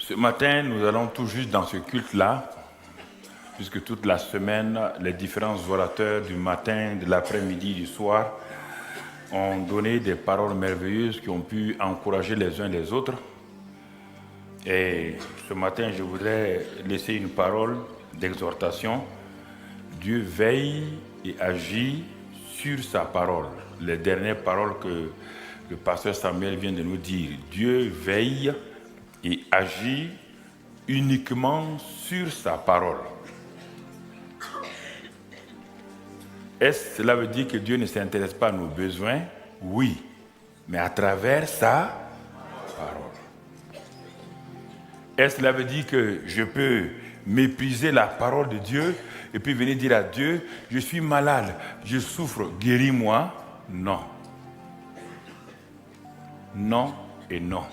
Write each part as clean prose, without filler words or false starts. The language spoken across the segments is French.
Ce matin, nous allons tout juste dans ce culte-là, puisque toute la semaine, les différents orateurs du matin, de l'après-midi, du soir, ont donné des paroles merveilleuses qui ont pu encourager les uns les autres. Et ce matin, je voudrais laisser une parole d'exhortation. Dieu veille et agit sur sa parole. Les dernières paroles que le pasteur Samuel vient de nous dire. Dieu veille et agit uniquement sur sa parole. Est-ce que cela veut dire que Dieu ne s'intéresse pas à nos besoins? Oui, mais à travers sa parole. Est-ce que cela veut dire que je peux mépriser la parole de Dieu et puis venir dire à Dieu, je suis malade, je souffre, guéris-moi? Non. Non et non.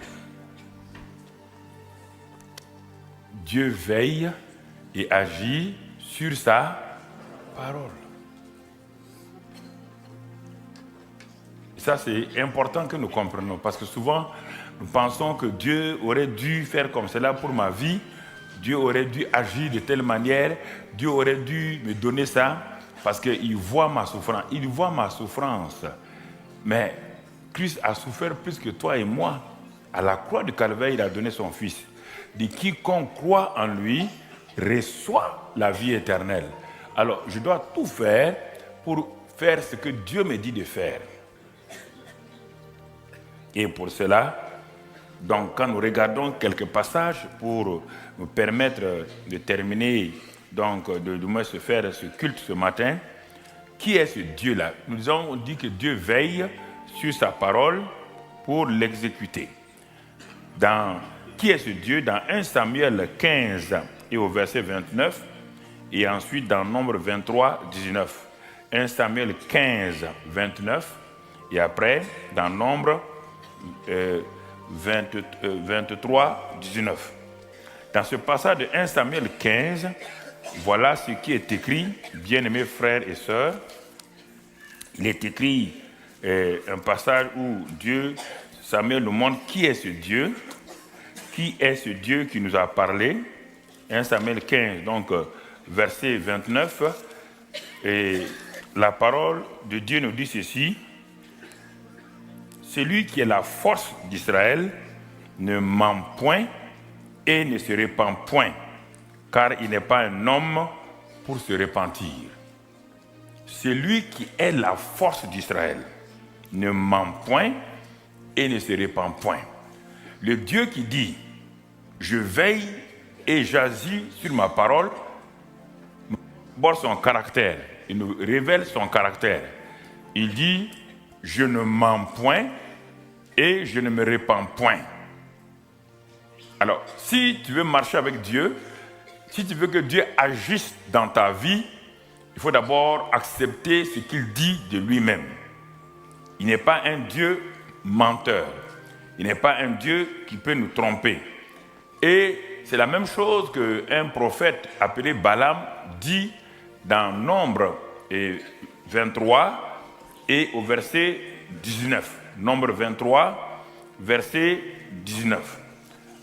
Dieu veille et agit sur sa parole. Et ça, c'est important que nous comprenions, parce que souvent, nous pensons que Dieu aurait dû faire comme cela pour ma vie, Dieu aurait dû agir de telle manière, Dieu aurait dû me donner ça, parce qu'il voit ma souffrance. Il voit ma souffrance. Mais Christ a souffert plus que toi et moi. À la croix du Calvaire, il a donné son Fils. De quiconque croit en lui reçoit la vie éternelle. Alors, je dois tout faire pour faire ce que Dieu me dit de faire. Et pour cela, donc, quand nous regardons quelques passages pour nous permettre de terminer, donc de moins se faire ce culte ce matin, qui est ce Dieu-là? Nous avons dit que Dieu veille sur sa parole pour l'exécuter. Qui est ce Dieu? Dans 1 Samuel 15 et au verset 29, et ensuite dans Nombre 23, 19. 1 Samuel 15, 29, et après dans Nombre 23, 19. Dans ce passage de 1 Samuel 15, voilà ce qui est écrit, bien-aimés frères et sœurs. Il est écrit un passage où Samuel nous montre qui est ce Dieu. Qui est ce Dieu qui nous a parlé? 1 Samuel 15, donc verset 29. Et la parole de Dieu nous dit ceci. Celui qui est la force d'Israël ne ment point et ne se répand point, car il n'est pas un homme pour se repentir. Celui qui est la force d'Israël ne ment point et ne se répand point. Le Dieu qui dit « Je veille et j'agis sur ma parole » nous montre son caractère, il nous révèle son caractère. Il dit « Je ne mens point et je ne me répands point ». Alors, si tu veux marcher avec Dieu, si tu veux que Dieu agisse dans ta vie, il faut d'abord accepter ce qu'il dit de lui-même. Il n'est pas un Dieu menteur. Il n'est pas un Dieu qui peut nous tromper. Et c'est la même chose qu'un prophète appelé Balaam dit dans Nombre 23 et au verset 19. Nombre 23, verset 19.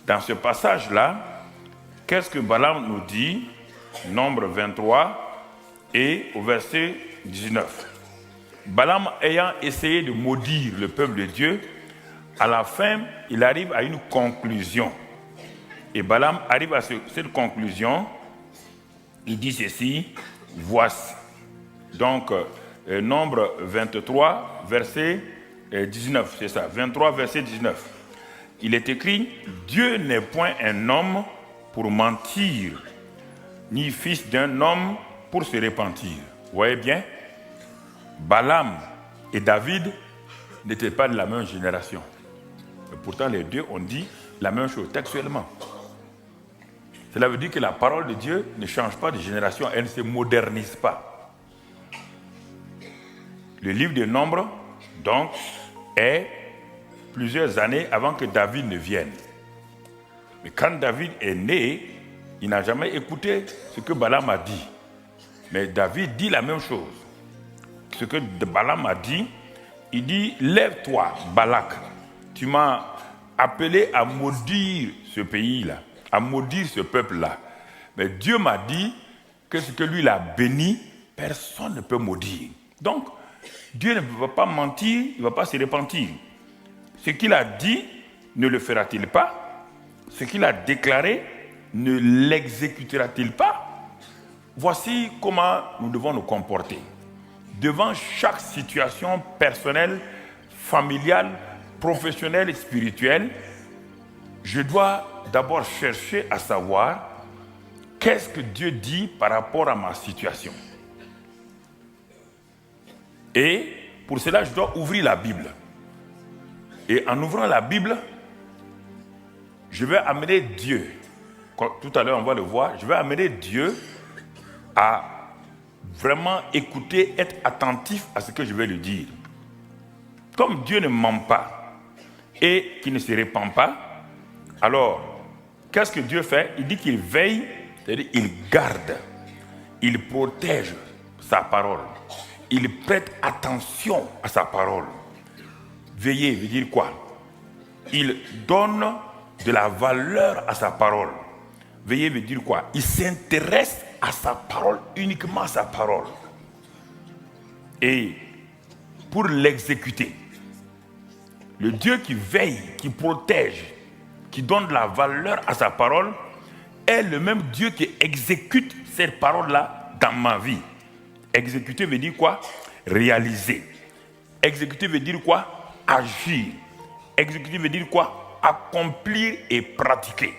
Dans ce passage-là, qu'est-ce que Balaam nous dit? Nombre 23 et au verset 19. Balaam ayant essayé de maudire le peuple de Dieu, à la fin, il arrive à une conclusion. Et Balaam arrive à cette conclusion. Il dit ceci, voici. Donc, Nombre 23, verset 19, c'est ça. 23, verset 19. Il est écrit, Dieu n'est point un homme pour mentir, ni fils d'un homme pour se repentir. Vous voyez bien? Balaam et David n'étaient pas de la même génération. Et pourtant, les deux ont dit la même chose textuellement. Cela veut dire que la parole de Dieu ne change pas de génération, elle ne se modernise pas. Le livre des Nombres, donc, est plusieurs années avant que David ne vienne. Mais quand David est né, il n'a jamais écouté ce que Balaam a dit. Mais David dit la même chose. Ce que Balaam a dit, il dit, lève-toi, Balak, tu m'as appelé à maudire ce pays-là, à maudire ce peuple-là. Mais Dieu m'a dit que ce que lui il a béni, personne ne peut maudire. Donc, Dieu ne va pas mentir, il ne va pas se repentir. Ce qu'il a dit, ne le fera-t-il pas? Ce qu'il a déclaré, ne l'exécutera-t-il pas? Voici comment nous devons nous comporter. Devant chaque situation personnelle, familiale, professionnelle et spirituelle, je dois d'abord chercher à savoir qu'est-ce que Dieu dit par rapport à ma situation. Et pour cela, je dois ouvrir la Bible. Et en ouvrant la Bible, je vais amener Dieu. Tout à l'heure, on va le voir. Je vais amener Dieu à vraiment écouter, être attentif à ce que je vais lui dire. Comme Dieu ne ment pas et qu'il ne se répand pas, alors, qu'est-ce que Dieu fait? Il dit qu'il veille, c'est-à-dire il garde, il protège sa parole, il prête attention à sa parole. Veiller veut dire quoi? Il donne de la valeur à sa parole. Veiller veut dire quoi? Il s'intéresse à sa parole, uniquement à sa parole. Et pour l'exécuter, le Dieu qui veille, qui protège, qui donne de la valeur à sa parole, est le même Dieu qui exécute cette parole-là dans ma vie. Exécuter veut dire quoi? Réaliser. Exécuter veut dire quoi? Agir. Exécuter veut dire quoi? Accomplir et pratiquer.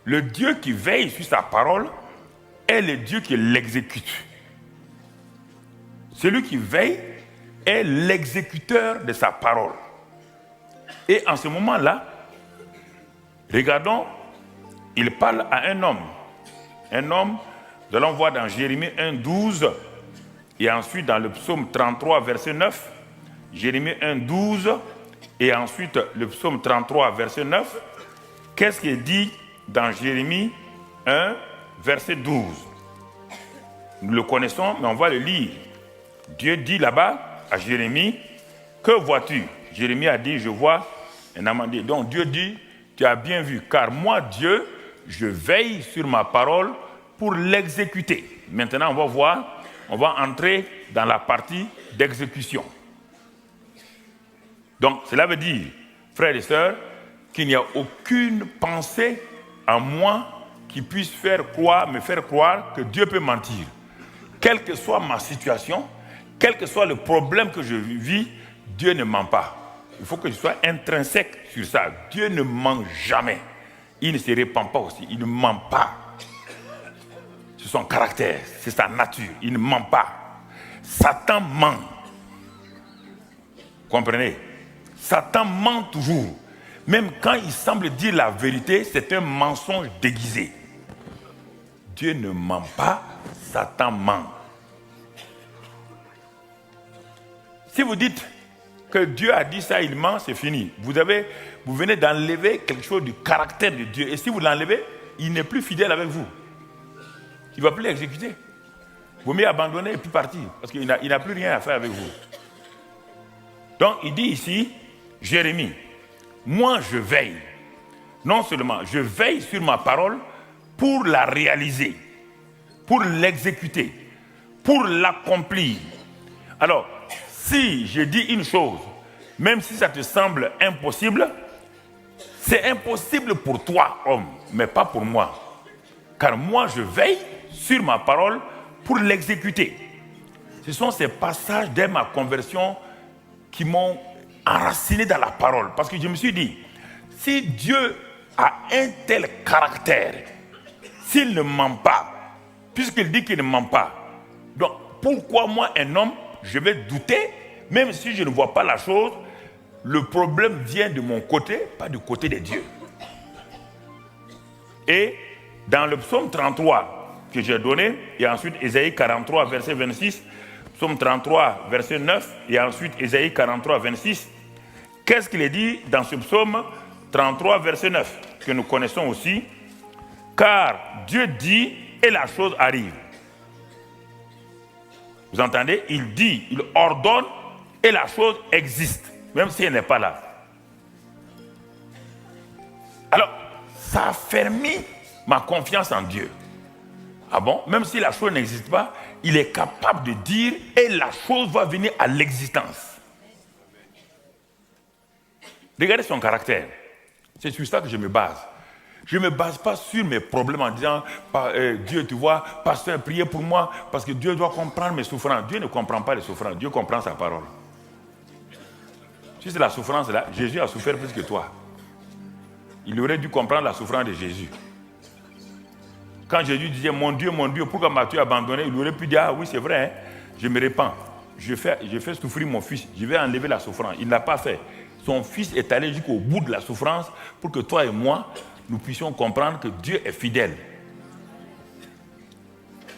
Le Dieu qui veille sur sa parole est le Dieu qui l'exécute. Celui qui veille est l'exécuteur de sa parole. Et en ce moment-là, regardons, il parle à un homme. Un homme, nous allons voir dans Jérémie 1, 12, et ensuite dans le psaume 33, verset 9. Jérémie 1, 12, et ensuite le psaume 33, verset 9. Qu'est-ce qui est dit dans Jérémie 1, verset 12? Nous le connaissons, mais on va le lire. Dieu dit là-bas à Jérémie, que vois-tu? Jérémie a dit, je vois un amandé. Donc Dieu dit, tu as bien vu, car moi, Dieu, je veille sur ma parole pour l'exécuter. Maintenant, on va voir, on va entrer dans la partie d'exécution. Donc, cela veut dire, frères et sœurs, qu'il n'y a aucune pensée en moi qui puisse me faire croire que Dieu peut mentir. Quelle que soit ma situation, quel que soit le problème que je vis, Dieu ne ment pas. Il faut que je sois intrinsèque sur ça. Dieu ne ment jamais. Il ne se répand pas aussi. Il ne ment pas. C'est son caractère, c'est sa nature. Il ne ment pas. Satan ment. Comprenez? Satan ment toujours. Même quand il semble dire la vérité, c'est un mensonge déguisé. Dieu ne ment pas, Satan ment. Si vous dites que Dieu a dit ça, il ment, c'est fini. Vous venez d'enlever quelque chose du caractère de Dieu. Et si vous l'enlevez, il n'est plus fidèle avec vous. Il ne va plus l'exécuter. Vous mieux abandonner et puis partir. Parce qu'il n'a plus rien à faire avec vous. Donc il dit ici, Jérémie, moi je veille. Non seulement, je veille sur ma parole pour la réaliser, pour l'exécuter, pour l'accomplir. Alors, si je dis une chose, même si ça te semble impossible, c'est impossible pour toi, homme, mais pas pour moi. Car moi, je veille sur ma parole pour l'exécuter. Ce sont ces passages de ma conversion qui m'ont enraciné dans la parole. Parce que je me suis dit, si Dieu a un tel caractère, s'il ne ment pas, puisqu'il dit qu'il ne ment pas, donc pourquoi moi, un homme, je vais douter, même si je ne vois pas la chose, le problème vient de mon côté, pas du côté de Dieu. Et dans le psaume 33 que j'ai donné, et ensuite Ésaïe 43, verset 26, psaume 33, verset 9, et ensuite Ésaïe 43, 26, qu'est-ce qu'il est dit dans ce psaume 33, verset 9, que nous connaissons aussi? Car Dieu dit et la chose arrive. Vous entendez? Il dit, il ordonne et la chose existe, même si elle n'est pas là. Alors, ça a affermi ma confiance en Dieu. Ah bon? Même si la chose n'existe pas, il est capable de dire et la chose va venir à l'existence. Regardez son caractère. C'est sur ça que je me base. Je ne me base pas sur mes problèmes en disant Dieu, tu vois, pasteur, priez pour moi parce que Dieu doit comprendre mes souffrances. Dieu ne comprend pas les souffrances, Dieu comprend sa parole. Si c'est la souffrance là, Jésus a souffert plus que toi. Il aurait dû comprendre la souffrance de Jésus. Quand Jésus disait mon Dieu, pourquoi m'as-tu abandonné? Il aurait pu dire ah oui, c'est vrai, hein, je me répands. Je fais souffrir mon fils, je vais enlever la souffrance. Il ne l'a pas fait. Son fils est allé jusqu'au bout de la souffrance pour que toi et moi, nous puissions comprendre que Dieu est fidèle.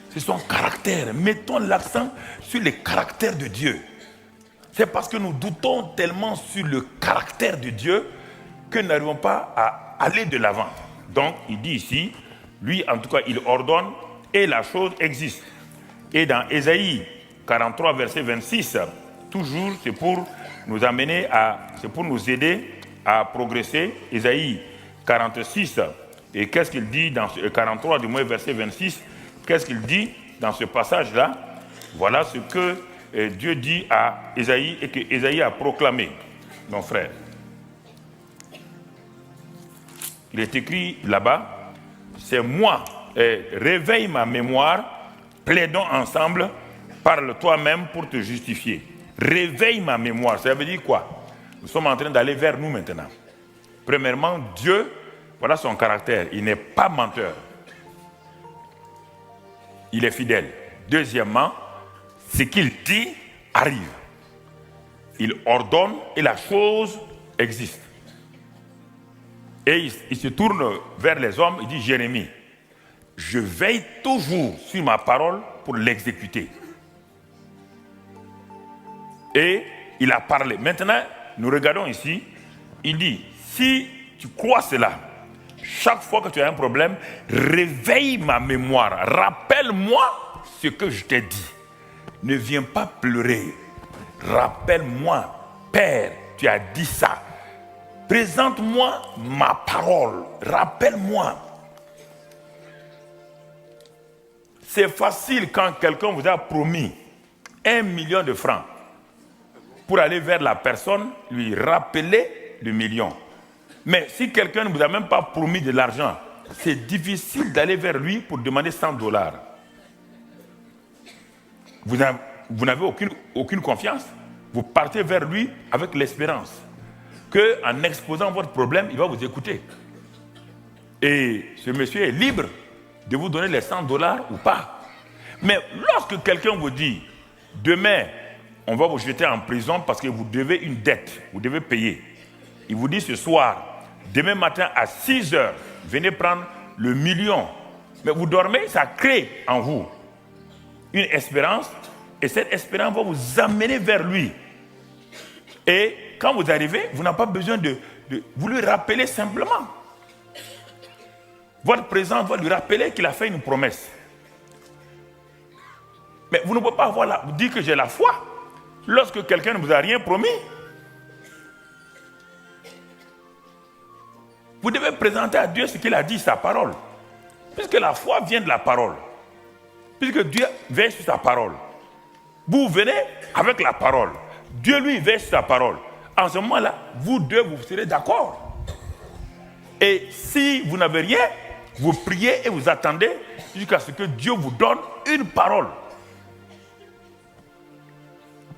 C'est son caractère. Mettons l'accent sur le caractère de Dieu. C'est parce que nous doutons tellement sur le caractère de Dieu que nous n'arrivons pas à aller de l'avant. Donc, il dit ici, lui, en tout cas, il ordonne et la chose existe. Et dans Ésaïe 43, verset 26, toujours, c'est pour nous amener c'est pour nous aider à progresser. Ésaïe 46, et qu'est-ce qu'il dit dans 43, du moins verset 26, qu'est-ce qu'il dit dans ce passage-là? Voilà ce que Dieu dit à Ésaïe et que Ésaïe a proclamé, mon frère. Il est écrit là-bas, c'est moi, réveille ma mémoire, plaidons ensemble, parle toi-même pour te justifier. Réveille ma mémoire, ça veut dire quoi? Nous sommes en train d'aller vers nous maintenant. Premièrement, Dieu, voilà son caractère, il n'est pas menteur. Il est fidèle. Deuxièmement, ce qu'il dit arrive. Il ordonne et la chose existe. Et il se tourne vers les hommes, il dit Jérémie, je veille toujours sur ma parole pour l'exécuter. Et il a parlé. Maintenant, nous regardons ici, il dit, si tu crois cela, chaque fois que tu as un problème, réveille ma mémoire, rappelle-moi ce que je t'ai dit. Ne viens pas pleurer. Rappelle-moi, Père, tu as dit ça. Présente-moi ma parole. Rappelle-moi. C'est facile quand quelqu'un vous a promis 1 million de francs pour aller vers la personne, lui rappeler le million. Mais si quelqu'un ne vous a même pas promis de l'argent, c'est difficile d'aller vers lui pour demander $100. Vous n'avez aucune confiance. Vous partez vers lui avec l'espérance qu'en exposant votre problème, il va vous écouter. Et ce monsieur est libre de vous donner les $100 ou pas. Mais lorsque quelqu'un vous dit, demain, on va vous jeter en prison parce que vous devez une dette, vous devez payer. Il vous dit ce soir, demain matin à 6 heures, venez prendre le million. Mais vous dormez, ça crée en vous une espérance. Et cette espérance va vous amener vers lui. Et quand vous arrivez, vous n'avez pas besoin de vous lui rappeler simplement. Votre présence va lui rappeler qu'il a fait une promesse. Mais vous ne pouvez pas vous dire que j'ai la foi lorsque quelqu'un ne vous a rien promis. Vous devez présenter à Dieu ce qu'il a dit, sa parole. Puisque la foi vient de la parole. Puisque Dieu veille sur sa parole. Vous venez avec la parole. Dieu lui veille sur sa parole. En ce moment-là, vous deux, vous serez d'accord. Et si vous n'avez rien, vous priez et vous attendez jusqu'à ce que Dieu vous donne une parole.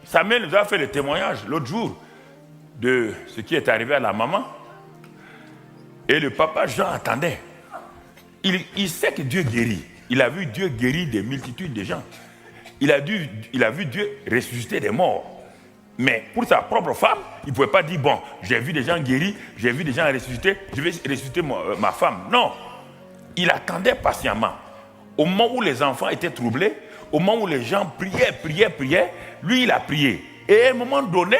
Samuel nous a fait le témoignage l'autre jour de ce qui est arrivé à la maman. Et le papa Jean attendait. Il sait que Dieu guérit. Il a vu Dieu guérir des multitudes de gens. Il a vu Dieu ressusciter des morts. Mais pour sa propre femme, il ne pouvait pas dire, bon, j'ai vu des gens guéris, j'ai vu des gens ressusciter, je vais ressusciter ma femme. Non. Il attendait patiemment. Au moment où les enfants étaient troublés, au moment où les gens priaient, lui, il a prié. Et à un moment donné,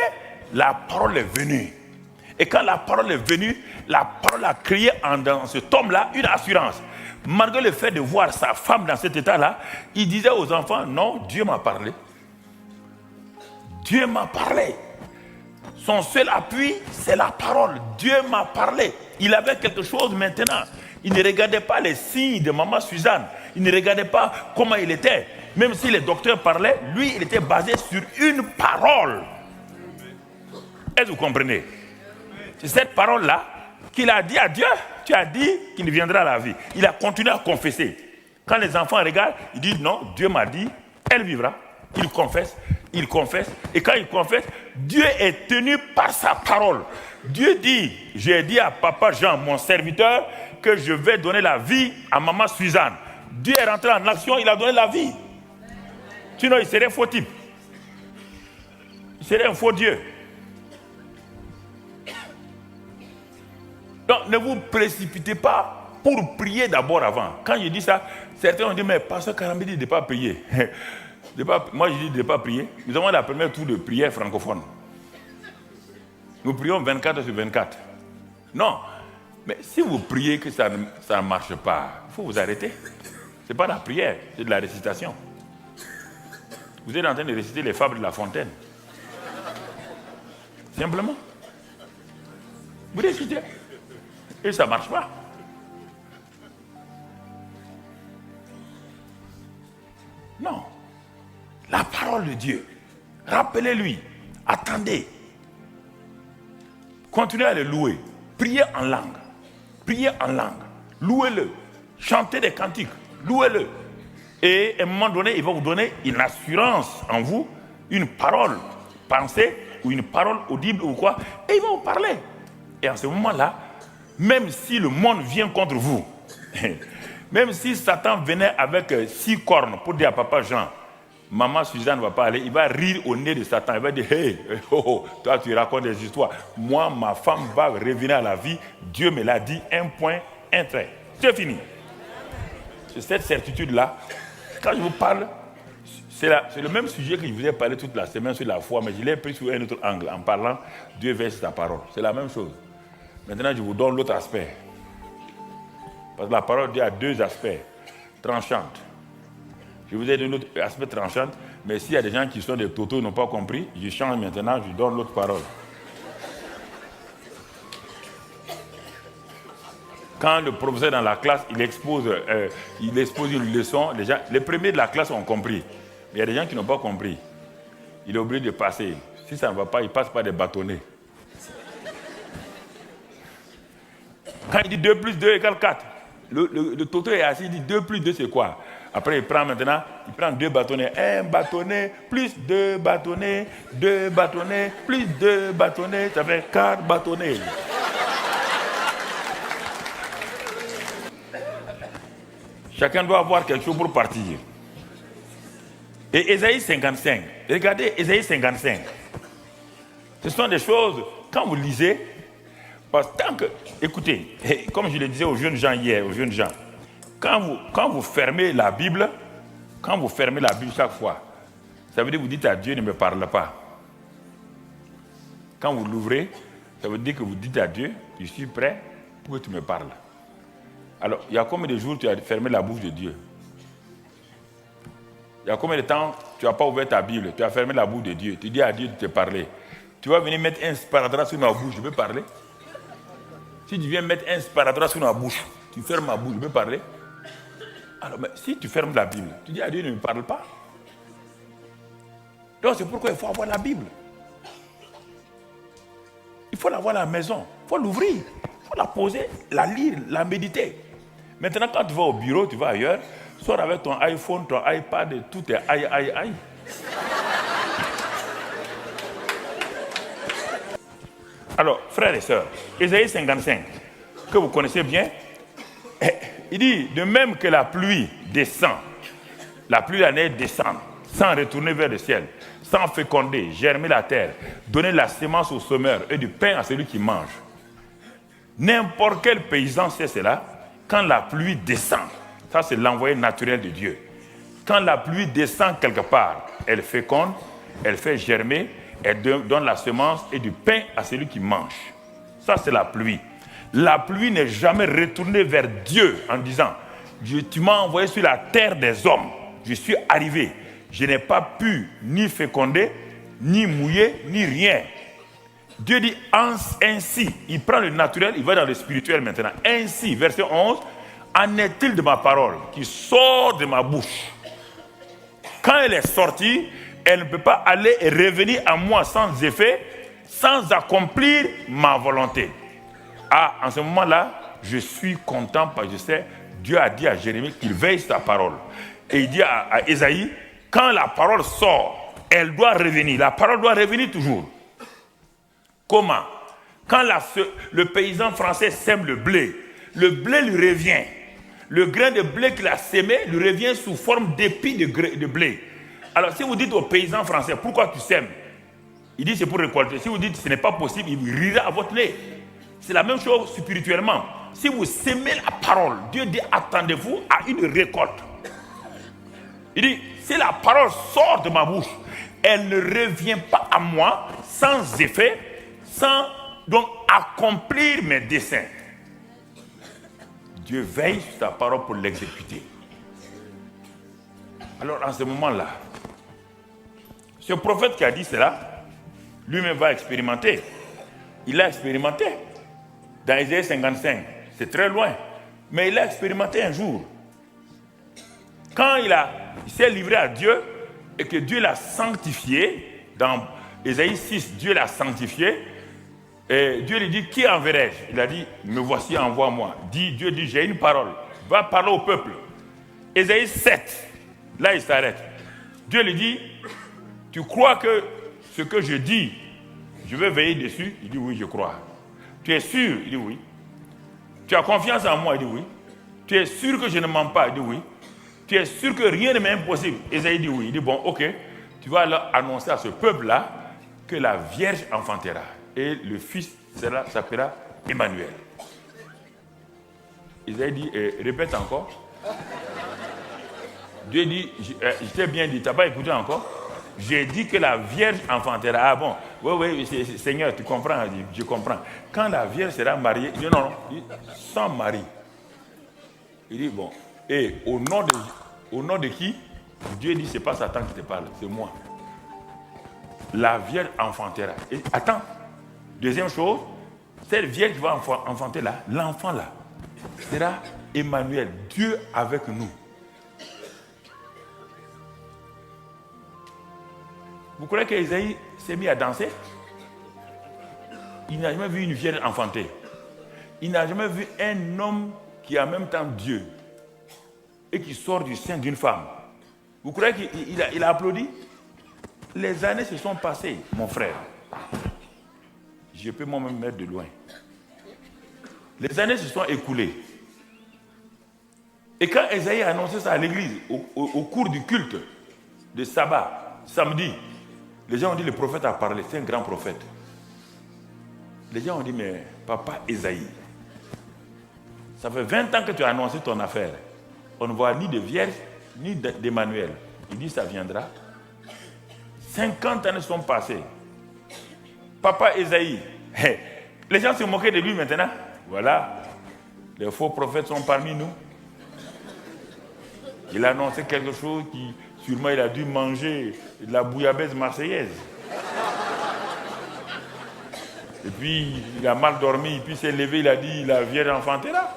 la parole est venue. Et quand la parole est venue, la parole a créé dans cet homme-là une assurance. Malgré le fait de voir sa femme dans cet état-là, il disait aux enfants, non, Dieu m'a parlé. Dieu m'a parlé. Son seul appui, c'est la parole. Dieu m'a parlé. Il avait quelque chose maintenant Il ne regardait pas les signes de maman Suzanne. Il ne regardait pas comment il était. Même si les docteurs parlaient, lui, il était basé sur une parole. Est-ce que vous comprenez? C'est cette parole-là qu'il a dit à Dieu. Tu as dit qu'il viendra à la vie. Il a continué à confesser. Quand les enfants regardent, ils disent non, Dieu m'a dit, elle vivra. Il confesse. Et quand il confesse, Dieu est tenu par sa parole. Dieu dit, j'ai dit à papa Jean, mon serviteur, que je vais donner la vie à maman Suzanne. Dieu est rentré en action, il a donné la vie. Sinon, il serait faux type. Il serait un faux Dieu. Donc, ne vous précipitez pas pour prier d'abord avant. Quand je dis ça, certains ont dit, mais pasteur Karambi dit de ne pas prier. Moi, je dis de ne pas prier. Nous avons la première tour de prière francophone. Nous prions 24 sur 24. Non, mais si vous priez que ça ne marche pas, il faut vous arrêter. Ce n'est pas la prière, c'est de la récitation. Vous êtes en train de réciter les fables de La Fontaine. Simplement. Vous récitez. Et ça ne marche pas. Non. La parole de Dieu. Rappelez-lui. Attendez. Continuez à le louer. Priez en langue. Priez en langue. Louez-le. Chantez des cantiques. Louez-le. Et à un moment donné, il va vous donner une assurance en vous, une parole pensée ou une parole audible ou quoi. Et il va vous parler. Et en ce moment-là, même si le monde vient contre vous, même si Satan venait avec 6 cornes pour dire à papa Jean, maman Suzanne ne va pas aller, il va rire au nez de Satan. Il va dire, hey, toi tu racontes des histoires. Moi, ma femme va revenir à la vie. Dieu me l'a dit, un point, un trait. C'est fini. C'est cette certitude-là. Quand je vous parle, c'est le même sujet que je vous ai parlé toute la semaine sur la foi, mais je l'ai pris sous un autre angle, en parlant Dieu verse sa parole. C'est la même chose. Maintenant, je vous donne l'autre aspect. Parce que la parole de Dieu a 2 aspects tranchantes. Je vous ai donné l'autre aspect tranchant, mais s'il y a des gens qui sont des totos et n'ont pas compris, je change maintenant, je donne l'autre parole. Quand le professeur dans la classe, il expose une leçon, les premiers de la classe ont compris. Mais il y a des gens qui n'ont pas compris. Il est obligé de passer. Si ça ne va pas, il passe par des bâtonnets. Quand il dit 2 plus 2 égale 4, le toto est assis, il dit 2 plus 2 c'est quoi? Après il prend 2 bâtonnets. 1 bâtonnet plus 2 bâtonnets, 2 bâtonnets plus 2 bâtonnets, ça fait 4 bâtonnets. Chacun doit avoir quelque chose pour partir. Et Ésaïe 55, regardez Ésaïe 55. Ce sont des choses, quand vous lisez, parce que tant que, écoutez, comme je le disais aux jeunes gens hier, quand vous fermez la Bible chaque fois, ça veut dire que vous dites à Dieu, ne me parle pas. Quand vous l'ouvrez, ça veut dire que vous dites à Dieu, je suis prêt pour que tu me parles. Alors, il y a combien de jours tu as fermé la bouche de Dieu? Il y a combien de temps tu n'as pas ouvert ta Bible, tu as fermé la bouche de Dieu, tu dis à Dieu de te parler. Tu vas venir mettre un sparadrap sur ma bouche, je peux parler? Si tu viens mettre un sparadrap sur ma bouche, tu fermes ma bouche, je peux parler? Alors, mais si tu fermes la Bible, tu dis à Dieu ne me parle pas. Donc c'est pourquoi il faut avoir la Bible. Il faut l'avoir à la maison, il faut l'ouvrir, il faut la poser, la lire, la méditer. Maintenant, quand tu vas au bureau, tu vas ailleurs, sors avec ton iPhone, ton iPad, tout est aïe. Alors, frères et sœurs, Ésaïe 55, que vous connaissez bien, il dit, de même que la pluie descend, la pluie de la neige descend, sans retourner vers le ciel, sans féconder, germer la terre, donner la semence au semeur et du pain à celui qui mange. N'importe quel paysan sait cela, quand la pluie descend, ça c'est l'envoyé naturel de Dieu. Quand la pluie descend quelque part, elle féconde, elle fait germer, elle donne la semence et du pain à celui qui mange. Ça c'est la pluie. La pluie n'est jamais retournée vers Dieu en disant, tu m'as envoyé sur la terre des hommes, je suis arrivé, je n'ai pas pu ni féconder, ni mouiller, ni rien. Dieu dit ainsi, il prend le naturel, il va dans le spirituel maintenant. Ainsi, verset 11, en est-il de ma parole qui sort de ma bouche? Quand elle est sortie, elle ne peut pas aller et revenir à moi sans effet, sans accomplir ma volonté. Ah, en ce moment-là, je suis content parce que je sais, Dieu a dit à Jérémie qu'il veille sa parole. Et il dit à Ésaïe, quand la parole sort, elle doit revenir. La parole doit revenir toujours. Comment? Quand le paysan français sème le blé lui revient. Le grain de blé qu'il a sémé lui revient sous forme d'épi de blé. Alors si vous dites au paysan français, pourquoi tu sèmes? Il dit c'est pour récolter. Si vous dites ce n'est pas possible, il rira à votre nez. C'est la même chose spirituellement. Si vous sémez la parole, Dieu dit attendez-vous à une récolte. Il dit si la parole sort de ma bouche, elle ne revient pas à moi sans effet, sans donc accomplir mes desseins. Dieu veille sur ta parole pour l'exécuter. Alors en ce moment-là, ce prophète qui a dit cela, lui-même va expérimenter. Il a expérimenté. Dans Isaïe 55, c'est très loin. Mais il a expérimenté un jour. Quand il s'est livré à Dieu et que Dieu l'a sanctifié, dans Isaïe 6, Dieu l'a sanctifié, et Dieu lui dit, qui enverrai-je? Il a dit, me voici, envoie-moi. Dieu dit, j'ai une parole. Va parler au peuple. Isaïe 7, là il s'arrête. Dieu lui dit, tu crois que ce que je dis, je vais veiller dessus? Il dit, oui, je crois. Tu es sûr? Il dit, oui. Tu as confiance en moi? Il dit, oui. Tu es sûr que je ne mens pas? Il dit, oui. Tu es sûr que rien ne m'est impossible? Isaïe dit, oui. Il dit, bon, ok. Tu vas alors annoncer à ce peuple-là que la Vierge enfantera. Et le fils s'appellera Emmanuel. Isaïe dit, répète encore. Dieu dit, je t'ai bien dit, tu n'as pas écouté encore? J'ai dit que la Vierge enfantera. Ah bon, oui, Seigneur, tu comprends? Je comprends. Quand la Vierge sera mariée, il dit non, sans mari. Il dit, bon, et au nom de qui? Dieu dit, c'est pas Satan qui te parle, c'est moi. La Vierge enfantera. Et attends, deuxième chose, cette Vierge qui va enfanter là, l'enfant là, sera Emmanuel, Dieu avec nous. Vous croyez qu'Ésaïe s'est mis à danser? Il n'a jamais vu une vierge enfantée. Il n'a jamais vu un homme qui est en même temps Dieu et qui sort du sein d'une femme. Vous croyez qu'il a applaudi? Les années se sont passées, mon frère. Je peux moi-même mettre de loin. Les années se sont écoulées. Et quand Ésaïe a annoncé ça à l'église, au cours du culte de sabbat, samedi, les gens ont dit, le prophète a parlé, c'est un grand prophète. Les gens ont dit, mais papa Ésaïe, ça fait 20 ans que tu as annoncé ton affaire. On ne voit ni de vierge, ni d'Emmanuel. Il dit, ça viendra. 50 années sont passées. Papa Ésaïe, les gens se moquaient de lui maintenant. Voilà, les faux prophètes sont parmi nous. Il a annoncé quelque chose qui... Sûrement, il a dû manger de la bouillabaisse marseillaise. Et puis, il a mal dormi, puis il s'est levé, il a dit, la Vierge enfantera.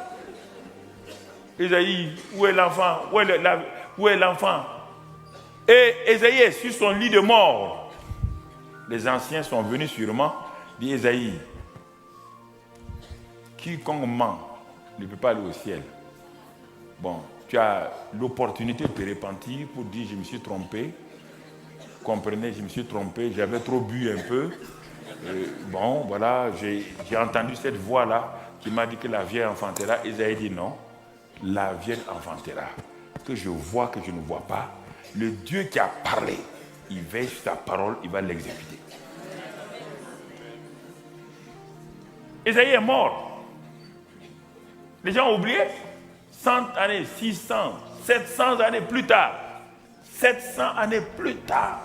Ésaïe, où est l'enfant? Où est l'enfant? Et Ésaïe est sur son lit de mort. Les anciens sont venus sûrement, dit Ésaïe, quiconque ment ne peut pas aller au ciel. Bon, tu as l'opportunité de te repentir pour dire je me suis trompé. Comprenez, je me suis trompé, j'avais trop bu un peu. Bon, voilà, j'ai entendu cette voix-là qui m'a dit que la Vierge enfantera. Isaïe dit non, la Vierge enfantera. Que je vois, que je ne vois pas. Le Dieu qui a parlé, il veille sur sa parole, il va l'exécuter. Isaïe est mort. Les gens ont oublié. 100 années, 600, 700 années plus tard. 700 années plus tard.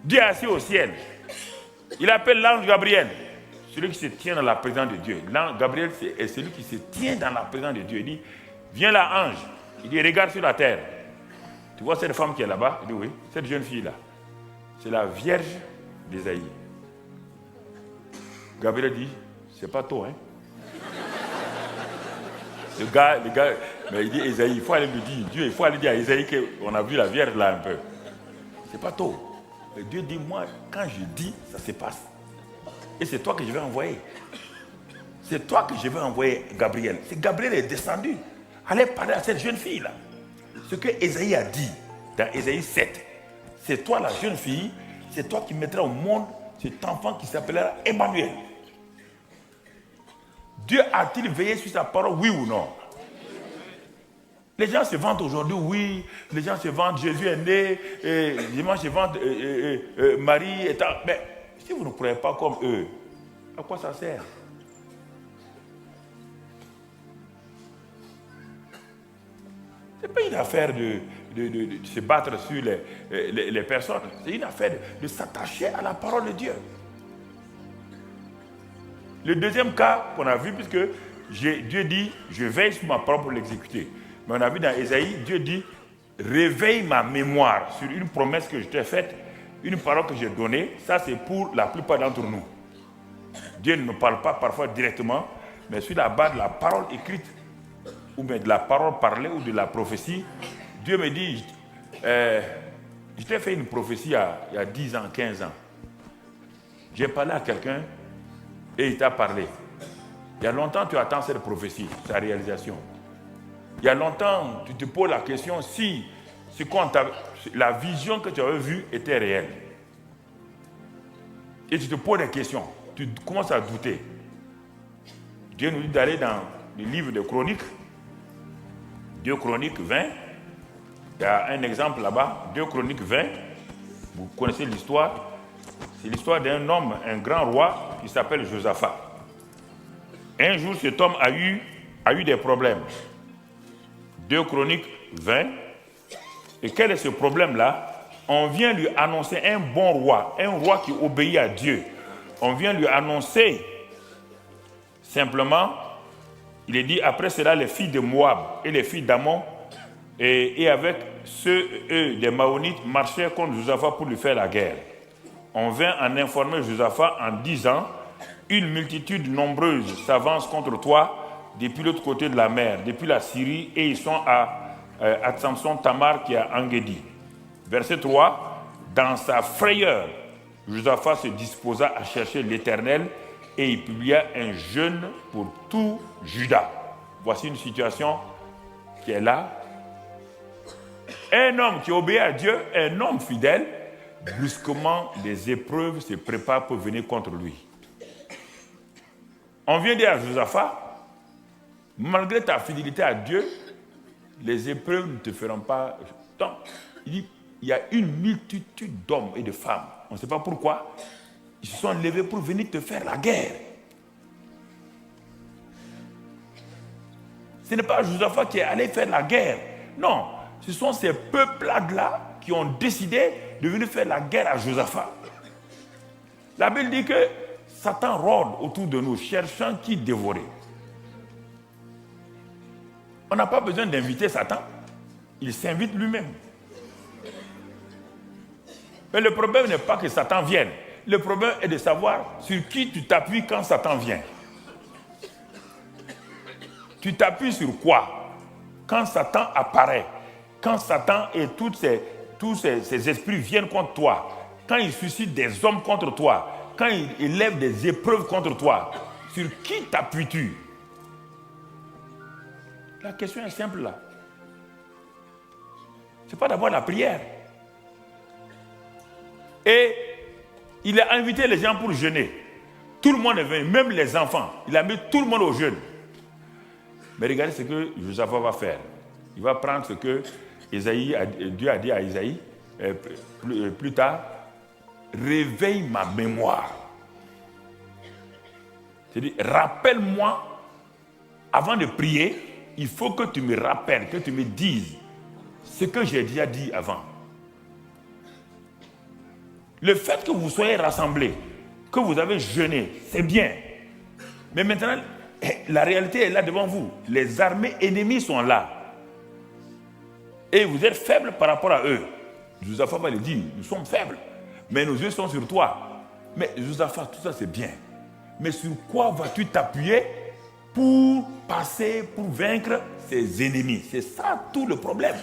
Dieu est assis au ciel. Il appelle l'ange Gabriel, celui qui se tient dans la présence de Dieu. L'ange Gabriel est celui qui se tient dans la présence de Dieu. Il dit, viens là, ange. Il dit, regarde sur la terre. Tu vois cette femme qui est là-bas? Il dit, oui, cette jeune fille-là. C'est la Vierge d'Ésaïe. Gabriel dit, c'est pas toi, hein? Le gars, mais il dit Esaïe, il faut aller lui dire, Dieu, il faut aller dire à Esaïe qu'on a vu la Vierge là un peu. C'est pas tôt. Mais Dieu dit, moi, quand je dis, ça se passe. Et c'est toi que je vais envoyer. C'est toi que je vais envoyer, Gabriel. C'est Gabriel est descendu. Allez parler à cette jeune fille-là. Ce que Esaïe a dit dans Esaïe 7, c'est toi la jeune fille, c'est toi qui mettras au monde cet enfant qui s'appellera Emmanuel. Dieu a-t-il veillé sur sa parole, oui ou non? Les gens se vantent aujourd'hui, oui. Les gens se vantent, Jésus est né, les gens se vantent, Marie est... Mais si vous ne croyez pas comme eux, à quoi ça sert? Ce n'est pas une affaire de se battre sur les personnes. C'est une affaire de s'attacher à la parole de Dieu. Le deuxième cas qu'on a vu, puisque Dieu dit, je veille sur ma parole pour l'exécuter. Mais on a vu dans Ésaïe, Dieu dit, réveille ma mémoire sur une promesse que je t'ai faite, une parole que j'ai donnée. Ça, c'est pour la plupart d'entre nous. Dieu ne nous parle pas parfois directement, mais sur la base de la parole écrite, ou bien de la parole parlée, ou de la prophétie. Dieu me dit, je t'ai fait une prophétie il y a 10 ans, 15 ans. J'ai parlé à quelqu'un, et il t'a parlé. Il y a longtemps, tu attends cette prophétie, sa réalisation. Il y a longtemps, tu te poses la question si la vision que tu avais vue était réelle. Et tu te poses des questions. Tu commences à douter. Dieu nous dit d'aller dans le livre de Chroniques. 2 Chroniques 20. Il y a un exemple là-bas. 2 Chroniques 20. Vous connaissez l'histoire. C'est l'histoire d'un homme, un grand roi qui s'appelle Josaphat. Un jour, cet homme a eu des problèmes. 2 Chroniques 20. Et quel est ce problème-là? On vient lui annoncer un bon roi, un roi qui obéit à Dieu. On vient lui annoncer simplement, il est dit, après cela, les filles de Moab et les filles d'Ammon, et avec ceux, des Maonites, marchaient contre Josaphat pour lui faire la guerre. On vint en informer Josaphat en disant, une multitude nombreuse s'avance contre toi depuis l'autre côté de la mer, depuis la Syrie, et ils sont à Samson Tamar qui est à Engedi. Verset 3, dans sa frayeur, Josaphat se disposa à chercher l'Éternel et il publia un jeûne pour tout Juda. Voici une situation qui est là. Un homme qui obéit à Dieu, un homme fidèle, brusquement, des épreuves se préparent pour venir contre lui. On vient dire à Josaphat, malgré ta fidélité à Dieu, les épreuves ne te feront pas... Donc, il dit, il y a une multitude d'hommes et de femmes. On ne sait pas pourquoi. Ils se sont levés pour venir te faire la guerre. Ce n'est pas Josaphat qui est allé faire la guerre. Non, ce sont ces peuples-là qui ont décidé de venir faire la guerre à Josaphat. La Bible dit que Satan rôde autour de nous, cherchant qui dévorer. On n'a pas besoin d'inviter Satan. Il s'invite lui-même. Mais le problème n'est pas que Satan vienne. Le problème est de savoir sur qui tu t'appuies quand Satan vient. Tu t'appuies sur quoi? Quand Satan apparaît, quand Satan et tous ces esprits viennent contre toi, quand il suscite des hommes contre toi, quand il élève des épreuves contre toi, sur qui t'appuies-tu? La question est simple là. Ce n'est pas d'abord la prière. Et il a invité les gens pour jeûner. Tout le monde est venu, même les enfants. Il a mis tout le monde au jeûne. Mais regardez ce que Josaphat va faire. Il va prendre ce que Dieu a dit à Isaïe plus tard. Réveille ma mémoire. C'est-à-dire, rappelle-moi, avant de prier, il faut que tu me rappelles, que tu me dises ce que j'ai déjà dit avant. Le fait que vous soyez rassemblés, que vous avez jeûné, c'est bien. Mais maintenant, la réalité est là devant vous. Les armées ennemies sont là. Et vous êtes faibles par rapport à eux. Josaphat va le dire, nous sommes faibles, mais nos yeux sont sur toi. Mais Josaphat, tout ça c'est bien. Mais sur quoi vas-tu t'appuyer pour passer, pour vaincre ses ennemis. C'est ça tout le problème.